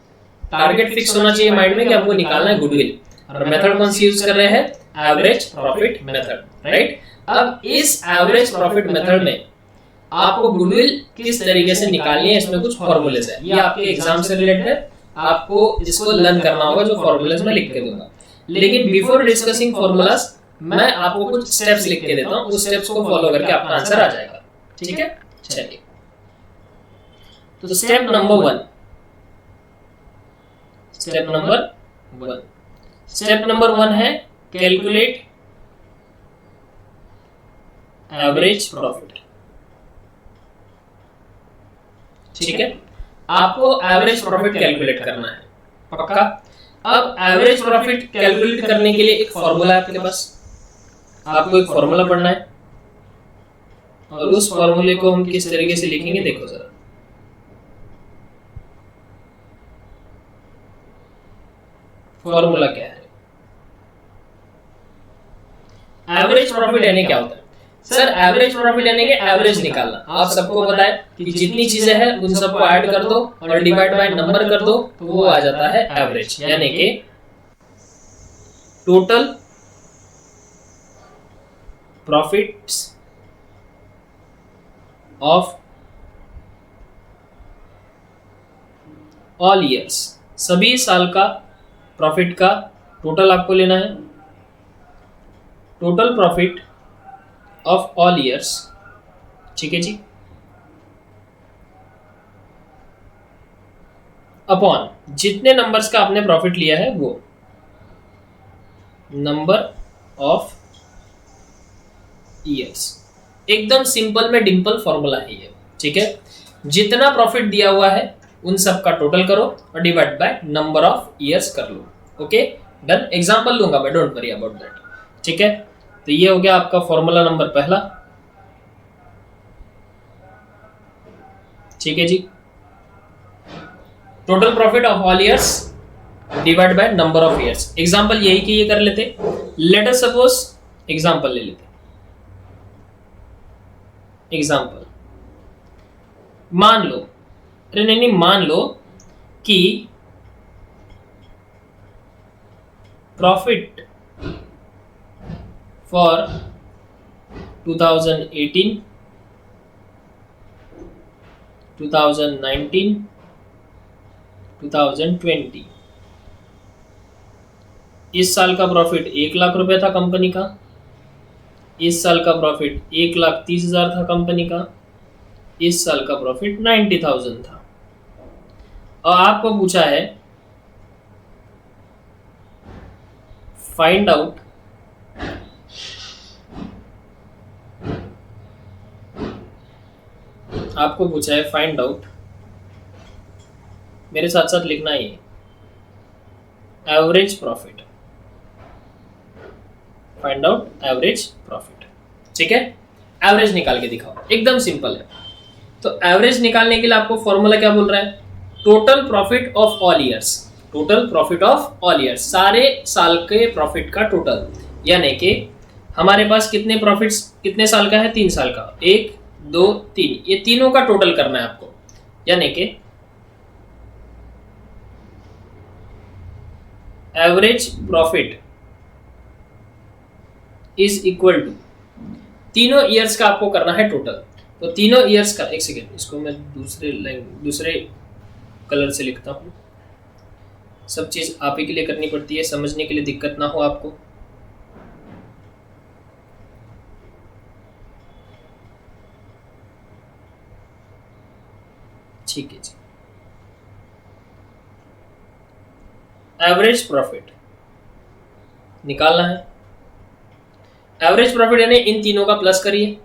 टारगेट फिक्स होना चाहिए माइंड में कि हमको निकालना है गुडविल, और मेथड कौन सी यूज कर रहे हैं? Average profit method, right. अब इस एवरेज प्रॉफिट मेथड में आपको गुडविल किस तरीके से निकालनी है, इसमें कुछ फॉर्मूलेज है। ये आपके एग्जाम से रिलेटेड है, आपको इसको लर्न करना होगा, जो फॉर्मूलेज मैं लिख के दूंगा। लेकिन बिफोर डिस्कसिंग फॉर्मूलाज मैं आपको कुछ स्टेप्स लिख के देता हूं, उस स्टेप्स को फॉलो करके आपका आंसर आ जाएगा, ठीक है। चलिए, तो स्टेप नंबर 1, स्टेप नंबर 1 है कैलकुलेट एवरेज प्रॉफिट, ठीक है। आपको एवरेज प्रॉफिट कैलकुलेट करना है, पक्का। अब एवरेज प्रॉफिट कैलकुलेट करने के लिए एक फॉर्मूला है आपके पास, आपको एक फॉर्मूला पढ़ना है और उस फॉर्मूले को हम किस तरीके से लिखेंगे देखो जरा। फॉर्मूला क्या है? एवरेज प्रॉफिट यानी क्या होता है सर? एवरेज प्रॉफिट यानी कि एवरेज निकालना। आप सबको पता है कि जितनी चीजें हैं उन सबको ऐड कर दो और डिवाइड बाय नंबर कर दो तो वो आ जाता है एवरेज, यानी कि total profits of all years, सभी साल का प्रॉफिट का टोटल आपको लेना है। Total profit of all years, ठीक है जी, अपॉन जितने नंबर्स का आपने प्रॉफिट लिया है वो नंबर ऑफ ईयर्स। एकदम सिंपल में डिंपल फॉर्मूला है ये, ठीक है। जितना प्रॉफिट दिया हुआ है उन सब का टोटल करो और divide by number of years कर लो। Okay done. एग्जांपल लूंगा मैं, डोंट वरी अबाउट दैट, ठीक है। तो ये हो गया आपका फॉर्मूला नंबर पहला, ठीक है जी। Total profit of all years divide by number of years. Example यही कि ये कर लेते। लेट अस सपोज एग्जांपल ले लेते। एग्जांपल मान लो, अरे नहीं मान लो कि प्रॉफिट फॉर 2018, 2019, 2020, इस साल का प्रॉफिट 1 लाख रुपए था कंपनी का, इस साल का प्रॉफिट 1,30,000 था कंपनी का, इस साल का प्रॉफिट 90,000 था। और आपको पूछा है फाइंड आउट मेरे साथ साथ लिखना ही average profit. Find out average profit, ठीक है। एवरेज निकाल के दिखाओ, एकदम सिंपल है। तो एवरेज निकालने के लिए आपको फॉर्मूला क्या बोल रहा है? Total profit of all years. Total profit of all years, सारे साल के प्रॉफिट का टोटल, यानी कि हमारे पास कितने प्रॉफिट्स कितने साल का है? 3 साल का, 1 2 3, ये तीनों का टोटल करना है आपको। यानी कि average profit is equal to तीनों ईयर्स का आपको करना है टोटल। तो तीनों ईयर्स का, एक सेकेंड, इसको मैं दूसरे कलर से लिखता हूं। सब चीज आप ही के लिए करनी पड़ती है, समझने के लिए दिक्कत ना हो आपको। ठीक है जी। एवरेज प्रॉफिट निकालना है। एवरेज प्रॉफिट यानी इन तीनों का प्लस करिए।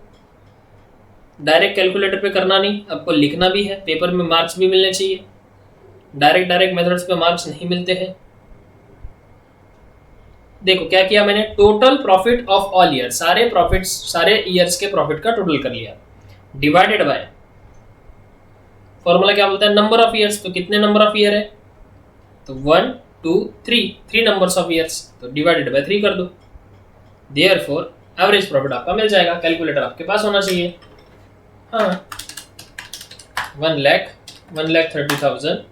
डायरेक्ट कैलकुलेटर पे करना नहीं, आपको लिखना भी है, पेपर में मार्क्स भी मिलने चाहिए। डायरेक्ट मेथड्स पे मार्क्स नहीं मिलते हैं। देखो क्या किया मैंने, total profit of all year, सारे प्रॉफिट्स सारे ईयर्स के प्रॉफिट का टोटल कर लिया, डिवाइडेड बाय फॉर्मूला क्या बोलता है? Number of years. तो कितने नंबर ऑफ ईयर है? तो 1 2 3 नंबर्स ऑफ ईयर्स, तो डिवाइडेड बाय 3 कर दो। देयरफॉर एवरेज प्रॉफिट आपका मिल जाएगा। कैलकुलेटर आपके पास होना चाहिए। हाँ, 1,30,000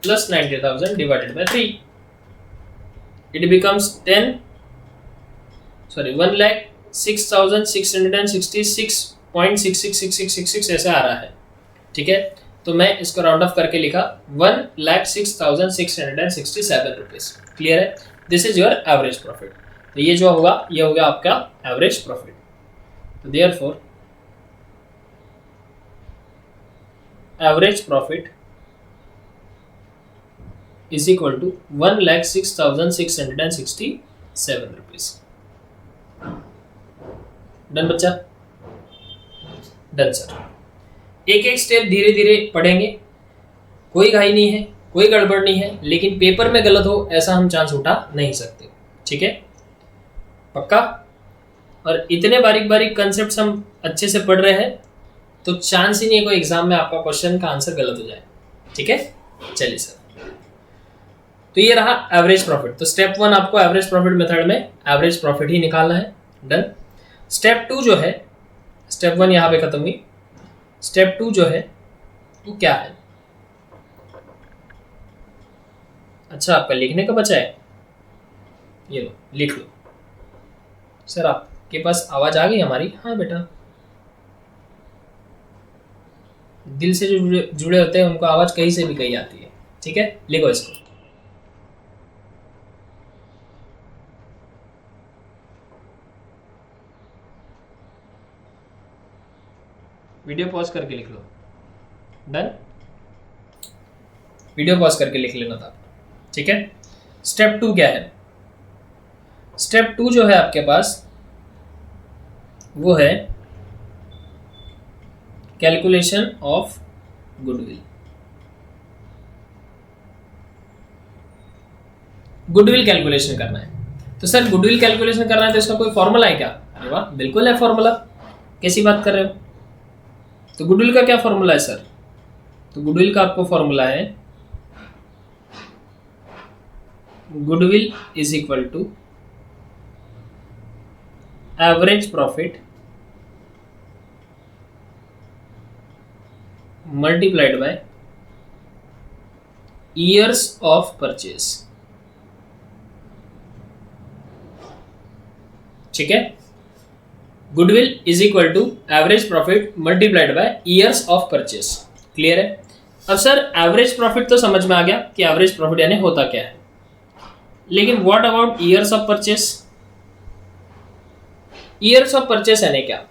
plus 90,000 divided by 3, it becomes 1,06,666.666666 ऐसे आ रहा है, ठीक है। तो मैं इसको राउंड ऑफ करके लिखा 1,06,667 रुपीज। क्लियर है? This is your average profit. तो ये जो होगा ये हो गया आपका एवरेज प्रॉफिट। तो therefore average profit is equal to 1,06,667 rupees. Done बच्चा? Done sir. एक एक स्टेप धीरे धीरे पढ़ेंगे, कोई घाई नहीं है। कोई गड़बड़ नहीं है, लेकिन पेपर में गलत हो ऐसा हम चांस उठा नहीं सकते। ठीक है, पक्का? और इतने बारीक बारीक कंसेप्ट हम अच्छे से पढ़ रहे हैं तो चांस ही नहीं है कोई एग्जाम में आपका क्वेश्चन का आंसर गलत हो जाए। ठीक है, चलिए सर, तो ये रहा एवरेज प्रॉफिट। तो स्टेप 1 आपको एवरेज प्रॉफिट मेथड में एवरेज प्रॉफिट ही निकालना है। डन। स्टेप 2 जो है, स्टेप 1 यहां पे खत्म हुई। स्टेप 2 जो है वो क्या है? अच्छा, आपका लिखने का बचा है, ये लो लिख लो। सर आपके पास आवाज आ गई हमारी? हाँ बेटा, दिल से जो जुड़े होते हैं उनको आवाज कहीं से भी कहीं आती है। ठीक है, लिखो इसको। वीडियो पॉज करके लिख लो। डन, वीडियो पॉज करके लिख लेना था। ठीक है, स्टेप 2 क्या है? स्टेप 2 जो है आपके पास वो है calculation of goodwill. Goodwill calculation करना है। तो सर गुडविल कैलकुलेशन करना है तो इसका कोई फॉर्मूला है क्या? अरे वाह, बिल्कुल है फॉर्मूला। कैसी बात कर रहे हो? तो गुडविल का क्या फॉर्मूला है सर? तो गुडविल का आपको फॉर्मूला है goodwill is equal to average profit multiplied by years of purchase. ठीक है, goodwill is equal to average profit multiplied by years of purchase. Clear है? अब सर एवरेज प्रॉफिट तो समझ में आ गया कि एवरेज प्रॉफिट यानी होता क्या है, लेकिन what about years of purchase? Years of purchase यानी क्या?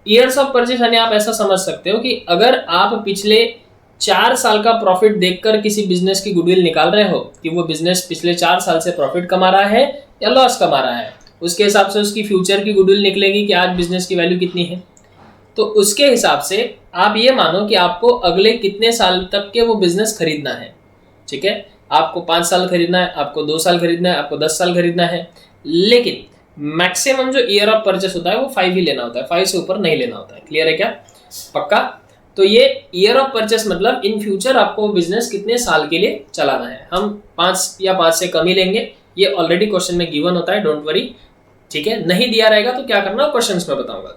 ईयर्स ऑफ परचेज यानी आप ऐसा समझ सकते हो कि अगर आप पिछले 4 साल का प्रॉफिट देखकर किसी बिजनेस की गुडविल निकाल रहे हो कि वो बिजनेस पिछले 4 साल से प्रॉफिट कमा रहा है या लॉस कमा रहा है, उसके हिसाब से उसकी फ्यूचर की गुडविल निकलेगी कि आज बिजनेस की वैल्यू कितनी है। तो उसके हिसाब से आप ये मानो कि आपको अगले कितने साल तक के वो बिजनेस खरीदना है। ठीक है, आपको 5 साल खरीदना है, आपको 2 साल खरीदना है, आपको 10 साल खरीदना है, लेकिन मैक्सिमम जो ईयर ऑफ परचेस होता है वो 5 ही लेना होता है, 5 से ऊपर नहीं लेना होता है। क्लियर है क्या? पक्का? तो ये ईयर ऑफ परचेस मतलब इन फ्यूचर आपको बिजनेस कितने साल के लिए चलाना है। हम 5 या 5 से कम ही लेंगे, ये ऑलरेडी क्वेश्चन में गिवन होता है, डोंट वरी। ठीक है, नहीं दिया रहेगा तो क्या करना क्वेश्चन में बताऊंगा।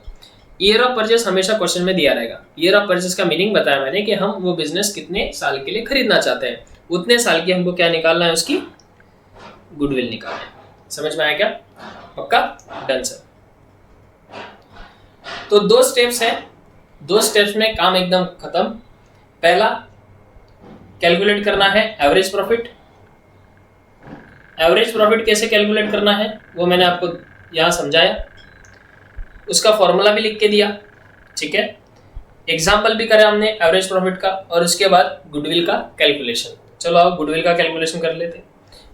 ईयर ऑफ परचेस हमेशा क्वेश्चन में दिया रहेगा। ईयर ऑफ परचेस का मीनिंग बताया मैंने कि हम वो बिजनेस कितने साल के लिए खरीदना चाहते हैं, उतने साल की हमको क्या निकालना है, उसकी गुडविल निकालना है। समझ में आया क्या? पक्का? Done sir. तो 2 स्टेप्स हैं, 2 स्टेप्स में काम एकदम खत्म। पहला कैलकुलेट करना है एवरेज प्रॉफिट। एवरेज प्रॉफिट कैसे कैलकुलेट करना है वो मैंने आपको यहां समझाया, उसका फॉर्मूला भी लिख के दिया। ठीक है, एग्जाम्पल भी करा हमने एवरेज प्रॉफिट का, और उसके बाद गुडविल का कैलकुलेशन। चलो आप गुडविल का कैलकुलेशन कर लेते हैं।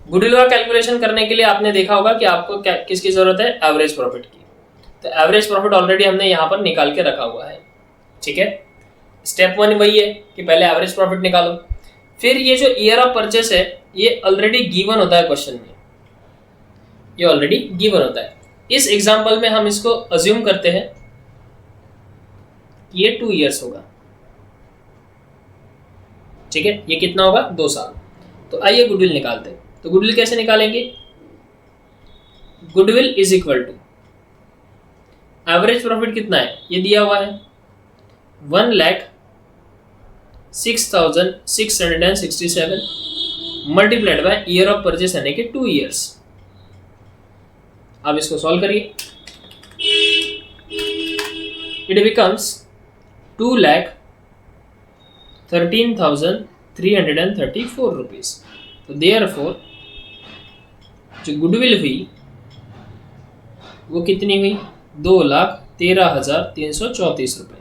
गुडविल का कैलकुलेशन करने के लिए आपने देखा होगा कि आपको किसकी जरूरत है? एवरेज प्रॉफिट की। तो एवरेज प्रॉफिट ऑलरेडी हमने यहाँ पर निकाल के रखा हुआ है। ठीक है, स्टेप 1 वही है कि पहले एवरेज प्रॉफिट निकालो। फिर ये जो ईयर ऑफ परचेस है ये ऑलरेडी गिवन होता है क्वेश्चन में, ये ऑलरेडी गिवन होता है। इस एग्जाम्पल में हम इसको अज्यूम करते हैं कि ये 2 इयर्स होगा। ठीक है, ये कितना होगा? 2 साल। तो आइए गुडविल निकालते हैं। तो गुडविल कैसे निकालेंगे? Goodwill is equal to average profit कितना है ये दिया हुआ है 1,06,667 multiplied by year of purchase यानी कि 2 इयर्स। अब इसको सॉल्व करिए। It becomes 2,13,334 rupees. तो देयरफॉर जो गुडविल हुई वो कितनी हुई? 2,13,334 रुपए।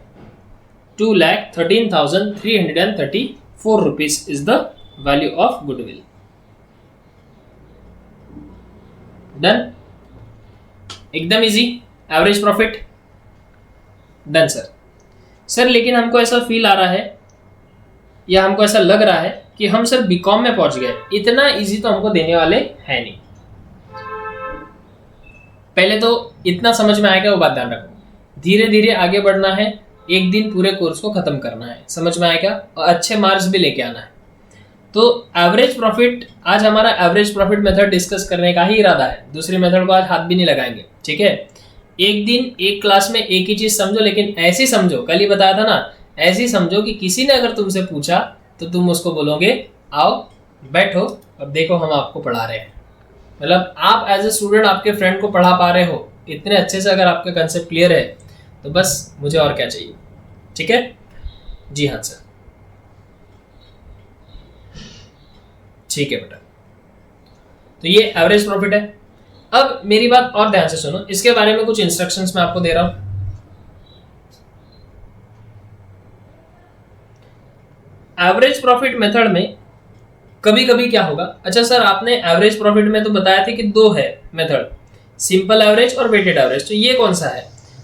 2,13,334 rupees is the value of goodwill. Done? एकदम easy. Average profit done sir. Sir लेकिन हमको ऐसा फील आ रहा है या हमको ऐसा लग रहा है कि हम सिर्फ बीकॉम में पहुंच गए, इतना इजी तो हमको देने वाले है नहीं। पहले तो इतना समझ में आएगा, वो बात ध्यान रखो। धीरे धीरे आगे बढ़ना है, एक दिन पूरे कोर्स को खत्म करना है, समझ में आएगा, और अच्छे मार्क्स भी लेके आना है। तो एवरेज प्रॉफिट, आज हमारा एवरेज प्रॉफिट मेथड डिस्कस करने का ही इरादा है, दूसरी मेथड को आज हाथ भी नहीं लगाएंगे, ठीक है। एक दिन एक क्लास में एक ही चीज समझो, लेकिन ऐसी समझो, कल ही बताया था ना, ऐसी समझो कि किसी ने अगर तुमसे पूछा तो तुम उसको बोलोगे आओ बैठो और देखो हम आपको पढ़ा रहे हैं। मतलब आप एज ए स्टूडेंट आपके फ्रेंड को पढ़ा पा रहे हो इतने अच्छे से, अगर आपका कंसेप्ट क्लियर है तो बस मुझे और क्या चाहिए, ठीक है। जी हाँ सर, ठीक है बेटा। तो ये एवरेज प्रॉफिट है। अब मेरी बात और ध्यान से सुनो, इसके बारे में कुछ इंस्ट्रक्शंस मैं आपको दे रहा हूं। एवरेज प्रॉफिट मेथड में कभी कभी क्या होगा, अच्छा सर आपने एवरेज प्रॉफिट में तो बताया था कि दो है मेथड, सिंपल एवरेज और वेटेड एवरेज, तो ये कौन सा है?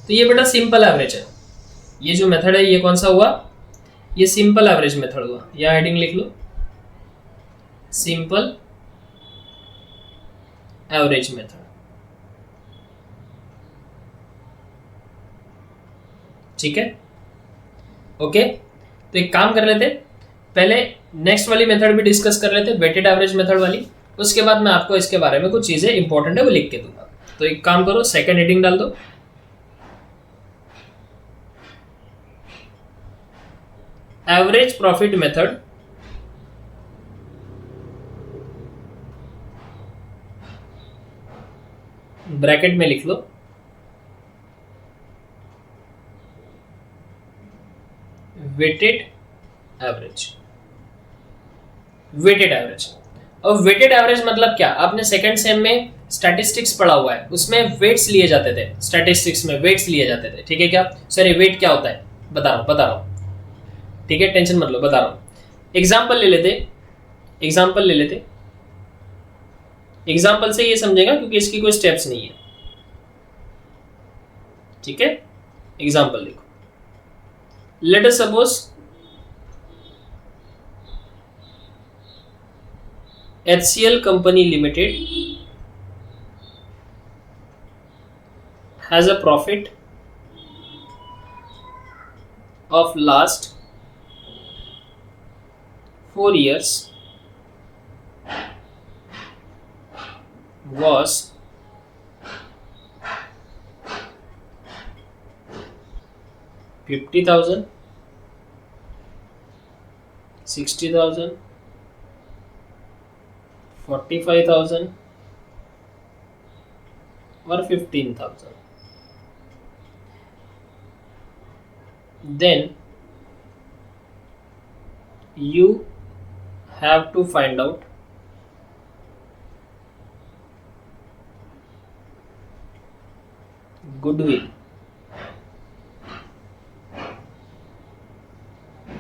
तो ये बेटा सिंपल एवरेज है। ये जो मेथड है ये कौन सा हुआ? ये सिंपल एवरेज मेथड हुआ। या हेडिंग लिख लो, सिंपल एवरेज मेथड, ठीक है, ओके। तो एक काम कर लेते, पहले नेक्स्ट वाली मेथड भी डिस्कस कर लेते, वेटेड एवरेज मेथड वाली, उसके बाद मैं आपको इसके बारे में कुछ चीजें इंपॉर्टेंट है वो लिख के दूंगा। तो एक काम करो, सेकंड हेडिंग डाल दो, एवरेज प्रॉफिट मेथड ब्रैकेट में लिख लो वेटेड एवरेज। वेटेड एवरेज, और वेटेड एवरेज मतलब क्या? आपने सेकंड सेम में स्टैटिस्टिक्स पढ़ा हुआ है, उसमें वेट्स लिए जाते थे, स्टैटिस्टिक्स में वेट्स लिए जाते थे, ठीक है क्या? सर ये वेट क्या होता है? बता रहा हूं, ठीक है, टेंशन मत लो, बता रहा हूं। एग्जाम्पल ले लेते, एग्जाम्पल से ये समझेगा क्योंकि इसकी कोई स्टेप्स नहीं है, ठीक है। एग्जाम्पल देखो, let us suppose HCL Company Limited has a profit of last 4 years was 50,000, 60,000, 45,000 or 15,000. Then you have to find out goodwill.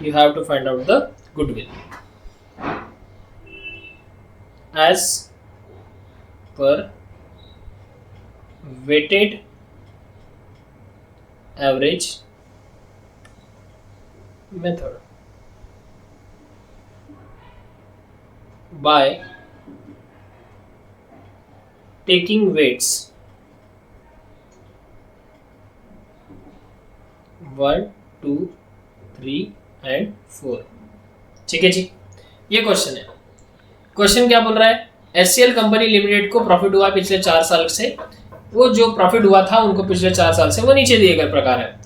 You have to find out the goodwill as per weighted average method by taking weights 1, 2, 3 and 4, ठीक है जी। ये question है। Question क्या बोल रहा है? HCL company limited को profit हुआ पिछले 4 साल से, वो जो प्रॉफिट हुआ था उनको पिछले 4 साल से, वो नीचे दिए गए प्रकार है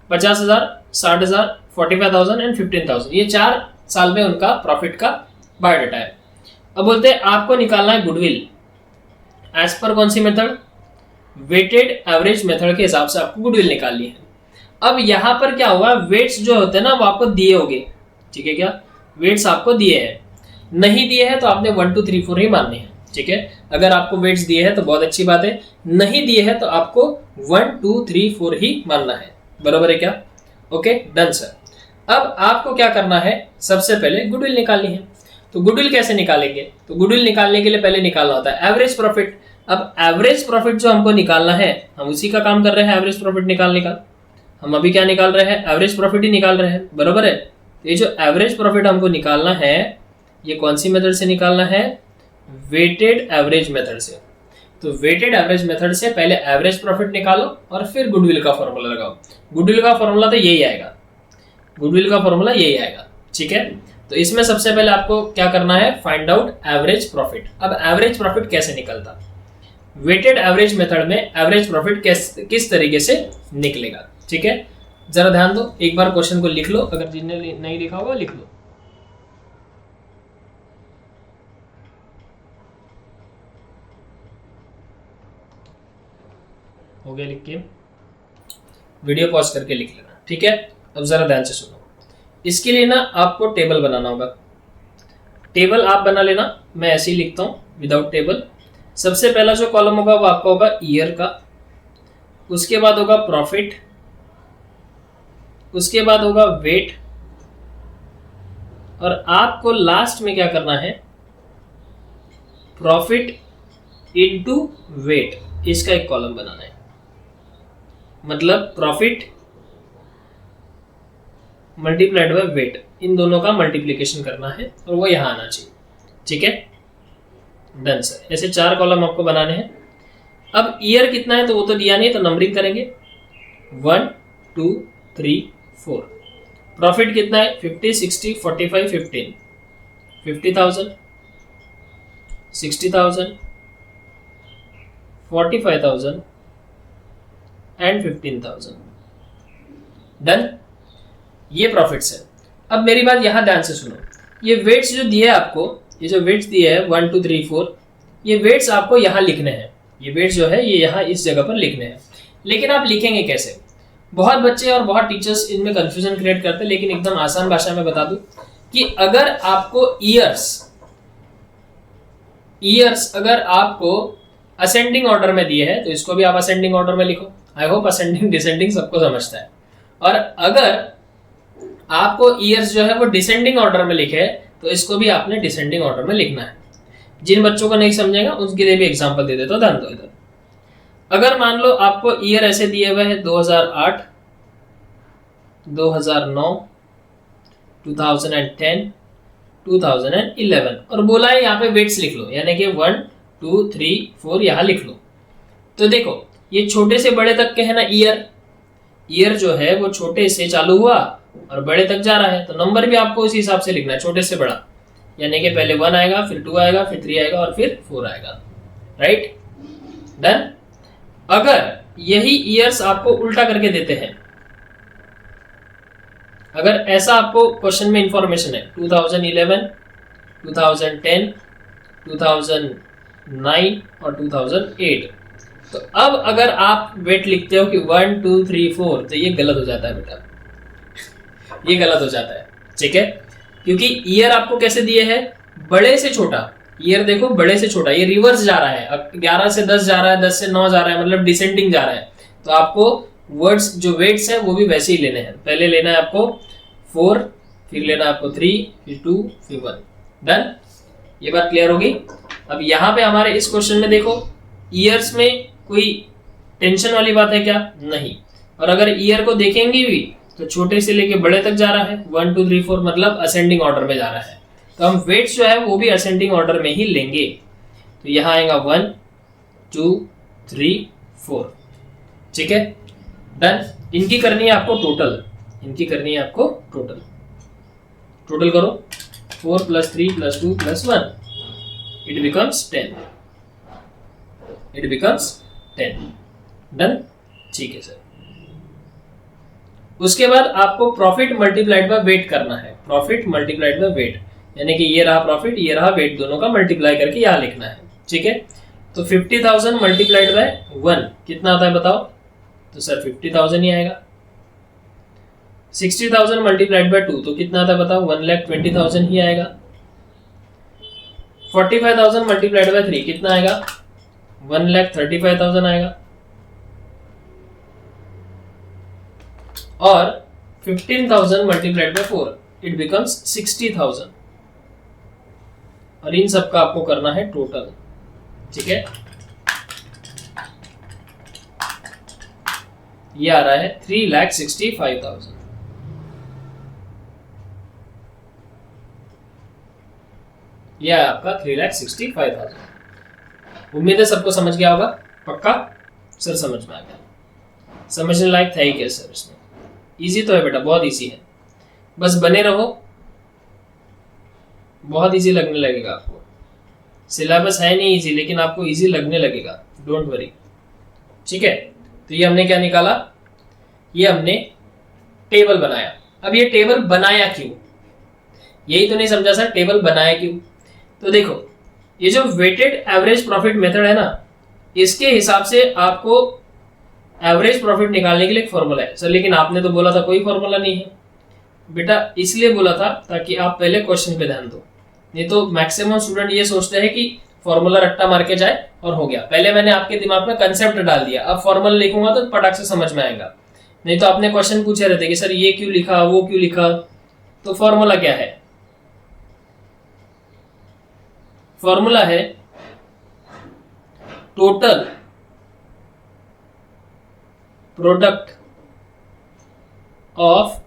50,000, 60,000, 45,000 एंड 15,000। ये 4 साल में उनका प्रॉफिट का बायोडाटा है। अब बोलते हैं आपको निकालना है गुडविल एज पर कौन सी मेथड? वेटेड एवरेज मेथड के हिसाब से आपको गुडविल निकालनी है। अब यहाँ पर क्या हुआ, वेट्स जो होते हैं ना वो आपको दिए होंगे, ठीक है क्या? वेट्स आपको दिए हैं, नहीं दिए हैं तो आपने 1, 2, 3, 4 ही मानने हैं, ठीक है। अगर आपको वेट्स दिए हैं तो बहुत अच्छी बात है, नहीं दिए हैं तो आपको 1, 2, 3, 4 ही मानना है, बरोबर है क्या? Okay done sir. अब आपको क्या करना है, सबसे पहले गुडविल निकालनी है। तो गुडविल कैसे निकालेंगे? तो गुडविल निकालने के लिए पहले निकालना होता है एवरेज प्रॉफिट। अब एवरेज प्रॉफिट जो हमको निकालना है, हम उसी का काम कर रहे हैं, एवरेज प्रॉफिट निकालने का। हम अभी क्या निकाल रहे हैं? एवरेज प्रॉफिट ही निकाल रहे हैं, बरोबर है। तो ये जो एवरेज प्रॉफिट हमको निकालना है, ये कौन सी मेथड से निकालना है? वेटेड एवरेज मेथड से। तो वेटेड एवरेज मेथड से पहले एवरेज प्रॉफिट निकालो और फिर गुडविल का फॉर्मूला लगाओ। गुडविल का फॉर्मूला तो यही आएगा, गुडविल का फॉर्मूला यही आएगा, ठीक है। तो इसमें सबसे पहले आपको क्या करना है? Find out average profit. अब एवरेज प्रॉफिट कैसे निकलता? वेटेड एवरेज मेथड में एवरेज प्रॉफिट किस तरीके से निकलेगा, ठीक है। जरा ध्यान दो, एक बार क्वेश्चन को लिख लो, अगर जिन्हें नहीं लिखा होगा लिख लो। हो गया लिख के? वीडियो पॉज करके लिख लेना, ठीक है। अब जरा ध्यान से सुनो। इसके लिए ना आपको टेबल बनाना होगा। टेबल आप बना लेना, मैं ऐसे ही लिखता हूं विदाउट टेबल। सबसे पहला जो कॉलम होगा वो आपका होगा ईयर का, उसके बाद होगा प्रॉफिट, उसके बाद होगा वेट, और आपको लास्ट में क्या करना है? प्रॉफिट इनटू वेट, इसका एक कॉलम बनाना है। मतलब प्रॉफिट मल्टीप्लाइड बाय वेट, इन दोनों का मल्टीप्लिकेशन करना है और वो यहां आना चाहिए, ठीक है। Done sir. ऐसे 4 कॉलम आपको बनाने हैं। अब ईयर कितना है तो वो तो दिया नहीं, तो नंबरिंग करेंगे 1 2 3 4। प्रॉफिट कितना है? 50 60 45 15, 50,000 60,000 45,000 एंड 15,000। डन। ये प्रॉफिट्स है। अब मेरी बात यहां ध्यान से सुनो। ये वेट्स जो दिए आपको, ये जो वेट्स दिए है 1 2 3 4, ये वेट्स आपको यहां लिखने हैं। ये वेट्स जो है ये यहां इस जगह पर लिखने हैं। लेकिन आप लिखेंगे कैसे? बहुत बच्चे और बहुत टीचर्स इनमें कंफ्यूजन क्रिएट करते हैं, लेकिन एकदम आसान भाषा में बता दूं कि अगर आपको ईयर्स अगर आपको असेंडिंग ऑर्डर में दिए हैं तो इसको भी आप असेंडिंग ऑर्डर में लिखो। आई होप असेंडिंग डिसेंडिंग सबको समझता है। और अगर आपको ईयर्स जो है वो डिसेंडिंग ऑर्डर में लिखे तो इसको भी आपने डिसेंडिंग ऑर्डर में लिखना है। जिन बच्चों को नहीं समझेगा उसके लिए भी एग्जांपल दे देता हूं, ध्यान दो इधर। अगर मान लो आपको ईयर ऐसे दिए हुए हैं 2008 2009 2010 2011 और बोला है यहाँ पे वेट्स लिख लो, यानी कि 1 2 3 4 यहाँ लिख लो। तो देखो ये छोटे से बड़े तक के है ना ईयर जो है वो छोटे से चालू हुआ और बड़े तक जा रहा है, तो नंबर भी आपको उसी हिसाब से लिखना है, छोटे से बड़ा। यानी कि पहले 1 आएगा, फिर 2 आएगा, फिर 3 आएगा और फिर 4 आएगा। Right, done. अगर यही ईयर्स आपको उल्टा करके देते हैं, अगर ऐसा आपको क्वेश्चन में इंफॉर्मेशन है 2011 2010 2009 और 2008, तो अब अगर आप वेट लिखते हो कि 1 2 3 4, तो ये गलत हो जाता है बेटा, ये गलत हो जाता है, ठीक है। क्योंकि ईयर आपको कैसे दिए हैं? बड़े से छोटा। ईयर देखो बड़े से छोटा, ये रिवर्स जा रहा है। अब 11 से 10 जा रहा है, 10 से 9 जा रहा है, मतलब डिसेंडिंग जा रहा है। तो आपको वर्ड्स जो वेट्स है वो भी वैसे ही लेने हैं। पहले लेना है आपको 4, फिर लेना है आपको 3, फिर 2, फिर 1। डन, ये बात क्लियर होगी। अब यहाँ पे हमारे इस क्वेश्चन में देखो ईयर्स में कोई टेंशन वाली बात है क्या? नहीं। और अगर ईयर को देखेंगे भी तो छोटे से लेके बड़े तक जा रहा है, 1 2 3 4, मतलब असेंडिंग ऑर्डर में जा रहा है। तो हम वेट्स जो है वो भी असेंडिंग ऑर्डर में ही लेंगे। तो यहाँ आएगा 1 2 3 4, ठीक है। डन। इनकी करनी है आपको टोटल, इनकी करनी है आपको टोटल। टोटल करो 4 + 3 + 2 + 1, it becomes 10, it becomes 10। Done, ठीक है सर। उसके बाद आपको प्रॉफिट मल्टीप्लाइड बाय वेट करना है। प्रॉफिट मल्टीप्लाइड बाय वेट, यानी कि ये रहा प्रॉफिट, ये रहा वेट, दोनों का मल्टीप्लाई करके यहाँ लिखना है, ठीक है। तो 50,000 मल्टीप्लाइड बाय 1 कितना आता है बताओ? तो सर 50,000 ही आएगा। 60,000 मल्टीप्लाइड बाय 2 तो कितना आता है बताओ? 1,20,000 ही आएगा। 45,000 मल्टीप्लाइड बाय 3 कितना आएगा? 1,35,000 आएगा। और 15,000 मल्टीप्लाइड बाय 4 इट बिकम्स 60,000। और इन सब का आपको करना है टोटल, ठीक है। ये आ रहा है 3,65,000। यह है आपका 3,65,000। उम्मीद है सबको समझ गया होगा, पक्का? सर समझ में आ गया, समझने लायक था ही क्या सर इसमें? इजी तो है बेटा, बहुत इजी है, बस बने रहो, बहुत इजी लगने लगेगा आपको। सिलेबस है नहीं इजी, लेकिन आपको इजी लगने लगेगा, डोंट वरी। ठीक है, तो ये हमने क्या निकाला, ये हमने टेबल बनाया। अब ये टेबल बनाया क्यों, यही तो नहीं समझा सर, टेबल बनाया क्यों? तो देखो, ये जो वेटेड एवरेज प्रॉफिट मेथड है ना, इसके हिसाब से आपको एवरेज प्रॉफिट निकालने के लिए एक फॉर्मूला है। सर लेकिन आपने तो बोला था कोई फॉर्मूला नहीं है। बेटा इसलिए बोला था ताकि आप पहले क्वेश्चन पे ध्यान दो, नहीं तो मैक्सिमम स्टूडेंट ये सोचते हैं कि फॉर्मूला रट्टा मार के जाए और हो गया। पहले मैंने आपके दिमाग में कंसेप्ट डाल दिया, अब फॉर्मूला लिखूंगा तो पटाख से समझ में आएगा। नहीं तो आपने क्वेश्चन पूछे रहते कि सर ये क्यों लिखा, वो क्यों लिखा। तो फॉर्मूला क्या है, फॉर्मूला है total product of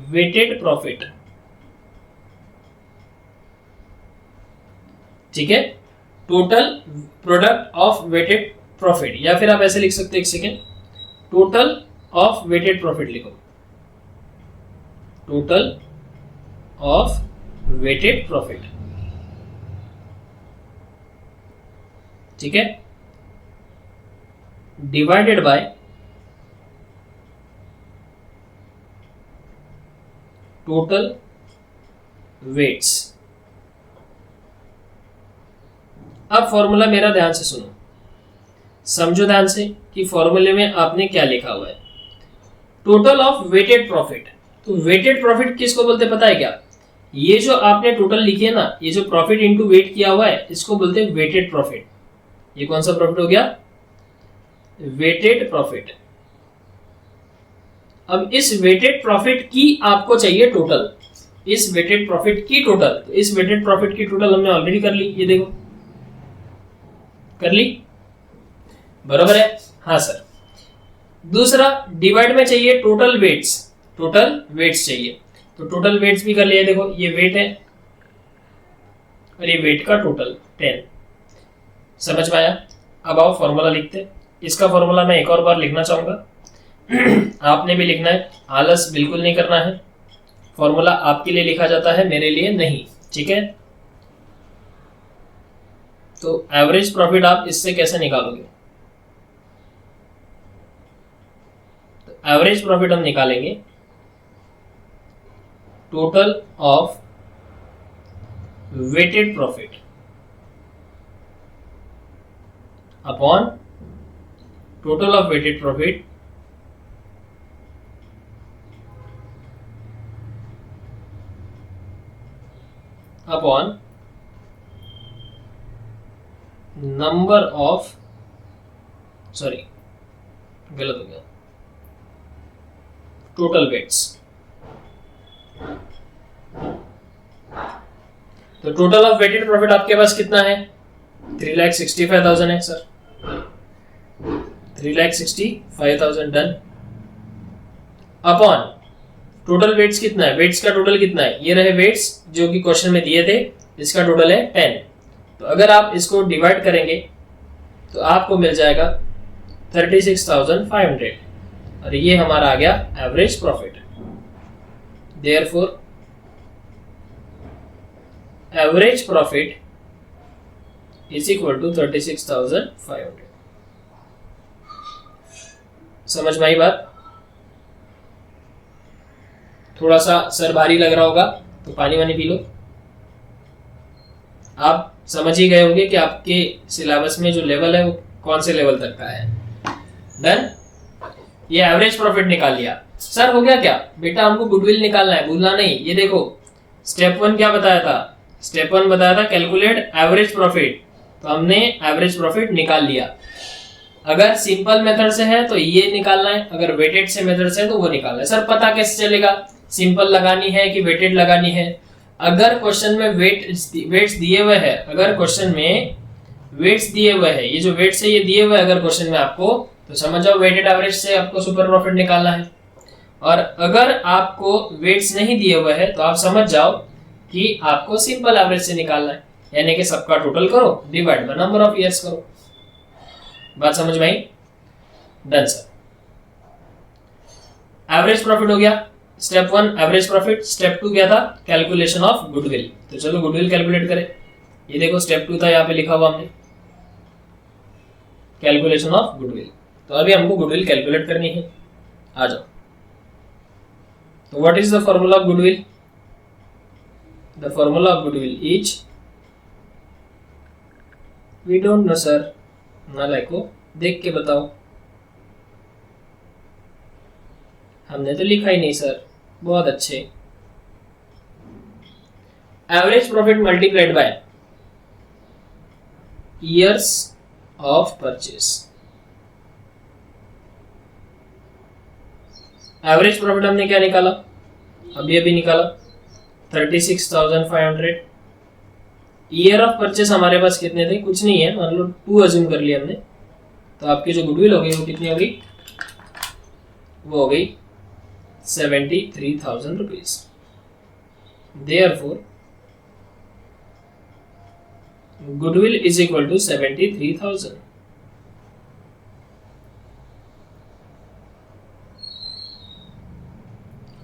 weighted profit. ठीक है, total product of weighted profit, या फिर आप ऐसे लिख सकते हैं, एक second, total of weighted profit लिखो, टोटल ऑफ वेटेड प्रॉफिट। ठीक है, डिवाइडेड बाय टोटल वेट्स। अब फॉर्मूला मेरा ध्यान से सुनो, समझो ध्यान से कि फॉर्मूले में आपने क्या लिखा हुआ है, टोटल ऑफ वेटेड प्रॉफिट। तो वेटेड प्रॉफिट किसको बोलते पता है क्या? ये जो आपने टोटल लिखी है ना, ये जो प्रॉफिट इनटू वेट किया हुआ है, इसको बोलते हैं वेटेड प्रॉफिट। ये कौन सा प्रॉफिट हो गया? Weighted profit. अब इस वेटेड प्रॉफिट की आपको चाहिए टोटल, इस वेटेड प्रॉफिट की टोटल। तो इस वेटेड प्रॉफिट की टोटल हमने ऑलरेडी कर ली, ये देखो कर ली, बराबर है? हाँ सर। दूसरा, डिवाइड में चाहिए टोटल वेट्स, टोटल वेट्स चाहिए, तो टोटल वेट्स भी कर लिया। देखो ये वेट है और ये वेट का टोटल 10। समझ में आया? अब आओ फॉर्मूला लिखते। इसका फॉर्मूला मैं एक और बार लिखना चाहूंगा आपने भी लिखना है, आलस बिल्कुल नहीं करना है। फॉर्मूला आपके लिए लिखा जाता है, मेरे लिए नहीं, ठीक है? तो एवरेज प्रॉफिट आप इससे कैसे निकालोगे? तो एवरेज प्रॉफिट हम निकालेंगे total of weighted profit upon total of weighted profit upon number of, sorry गलत हो गया, टोटल वेट्स। तो टोटल ऑफ वेटेड प्रॉफिट आपके पास कितना है? 3,65,000 है sir, 3,65,000 done. Upon total weights कितना है? वेट्स का टोटल कितना है? ये रहे वेट्स जो कि क्वेश्चन में दिए थे, इसका टोटल है 10। तो अगर आप इसको डिवाइड करेंगे तो आपको मिल जाएगा 36,500 और ये हमारा आ गया average profit. Therefore average profit is equal to 36,500। समझ में आई बात? थोड़ा सा सर भारी लग रहा होगा तो पानी वानी पी लो। आप समझ ही गए होंगे कि आपके सिलेबस में जो लेवल है वो कौन से लेवल तक का है। डन? ये एवरेज प्रॉफिट निकाल लिया। सर हो गया क्या? बेटा हमको गुडविल निकालना है, भूलना नहीं। ये देखो स्टेप 1 क्या बताया था? स्टेप 1 बताया था कैलकुलेट एवरेज प्रॉफिट, तो हमने एवरेज प्रॉफिट निकाल लिया। अगर सिंपल मेथड से है तो ये निकालना है, अगर वेटेड से मेथड से है तो वो निकालना है। सर पता कैसे चलेगा सिंपल लगानी है कि वेटेड लगानी है? अगर क्वेश्चन में वेट्स दिए हुए है, अगर क्वेश्चन में वेट्स दिए हुए है, ये जो वेट्स है ये दिए हुए अगर क्वेश्चन में आपको, तो समझ जाओ वेटेड एवरेज से आपको सुपर प्रॉफिट निकालना है। और अगर आपको वेट्स नहीं दिए हुए है तो आप समझ जाओ कि आपको सिंपल एवरेज से निकालना है, यानी कि सबका टोटल करो divide by number of years करो। बात समझ में आई? Done sir. एवरेज प्रॉफिट हो गया, स्टेप 1 एवरेज प्रॉफिट। स्टेप 2 क्या था? Calculation of goodwill. तो चलो गुडविल कैलकुलेट करें। ये देखो स्टेप 2 था, यहाँ पे लिखा हुआ हमने कैलकुलेशन ऑफ गुडविल। तो अभी हमको गुडविल कैलकुलेट करनी है, आ जाओ। तो what is the formula of goodwill? The formula of goodwill is, we don't know sir. नालायक को देख के बताओ। हमने तो लिखा ही नहीं सर। बहुत अच्छे। Average profit multiplied by years of purchase. Average profit हमने क्या निकाला? अभी निकाला 36,500। ईयर ऑफ परचेस हमारे पास कितने थे? कुछ नहीं है, मान लो 2 अज्यूम कर लिया हमने। तो आपकी जो गुडविल हो गई वो कितनी हो गई? वो हो गई 73,000 rupees. Therefore, goodwill is equal to 73,000।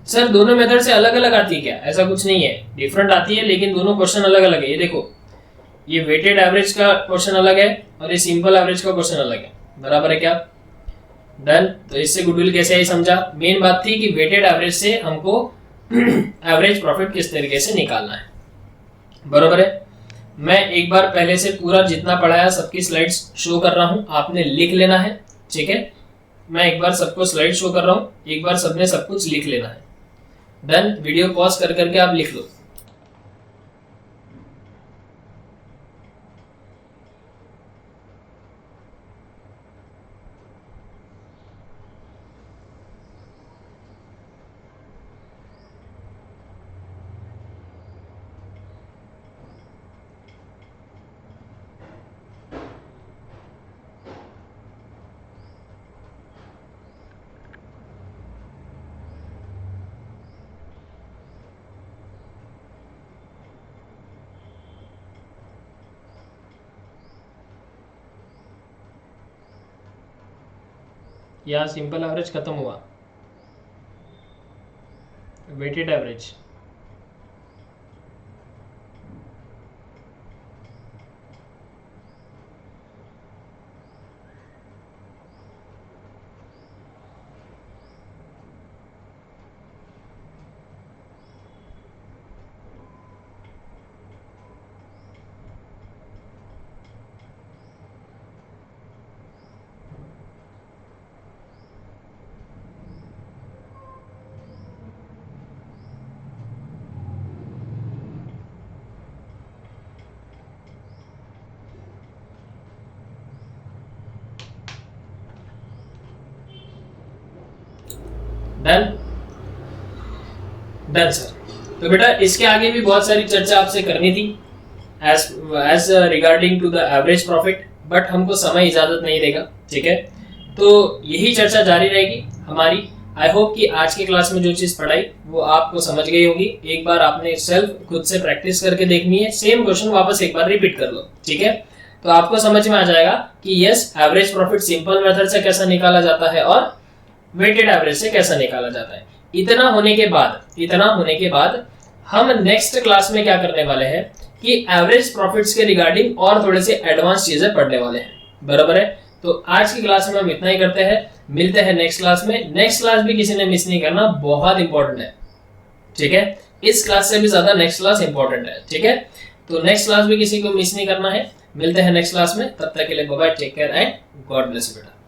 Sir दोनों मेथड से अलग अलग आती है क्या? ऐसा कुछ नहीं है, डिफरेंट आती है, लेकिन दोनों क्वेश्चन अलग अलग है। ये देखो, ये वेटेड एवरेज का क्वेश्चन अलग है और ये सिंपल एवरेज का क्वेश्चन अलग है। बराबर है क्या? डन। तो इससे गुडविल कैसे आई समझा। मेन बात थी कि वेटेड एवरेज से हमको एवरेज प्रॉफिट किस तरीके से निकालना है। बराबर है। मैं एक बार पहले से पूरा जितना पढ़ाया सबकी स्लाइड्स शो कर रहा हूं, आपने लिख लेना है। ठीक है, मैं एक बार सबको स्लाइड शो कर रहा हूं, एक बार सबने सब कुछ लिख लेना है। डन। वीडियो पॉज कर करके आप लिख लो। यहाँ सिंपल एवरेज खत्म हुआ, weighted average. Done. Done sir. तो बेटा इसके आगे भी बहुत सारी चर्चा आपसे करनी थी as regarding to the average profit, but हमको समय इजाजत नहीं देगा। ठीक है, तो यही चर्चा जारी रहेगी हमारी। आई होप कि आज की क्लास में जो चीज पढ़ाई वो आपको समझ गई होगी। एक बार आपने सेल्फ खुद से प्रैक्टिस करके देखनी है, सेम क्वेश्चन वापस एक बार रिपीट कर लो। ठीक है, तो आपको समझ में आ जाएगा कि yes average profit simple method से कैसा निकाला जाता है और वेटेड एवरेज से कैसा निकाला जाता है। इतना होने के बाद हम नेक्स्ट क्लास में क्या करने वाले हैं कि एवरेज प्रॉफिट्स के रिगार्डिंग और थोड़े से एडवांस चीजें पढ़ने वाले हैं। बराबर है। तो आज की क्लास में हम इतना ही करते हैं, मिलते हैं नेक्स्ट क्लास में। नेक्स्ट क्लास भी किसी ने मिस नहीं करना, बहुत इंपॉर्टेंट है। ठीक है, इस क्लास से भी ज्यादा नेक्स्ट क्लास इंपॉर्टेंट है। ठीक है, तो नेक्स्ट क्लास भी किसी को मिस नहीं करना है। मिलते हैं नेक्स्ट क्लास में, तब तक के लिए bye bye, take care and God bless बेटा।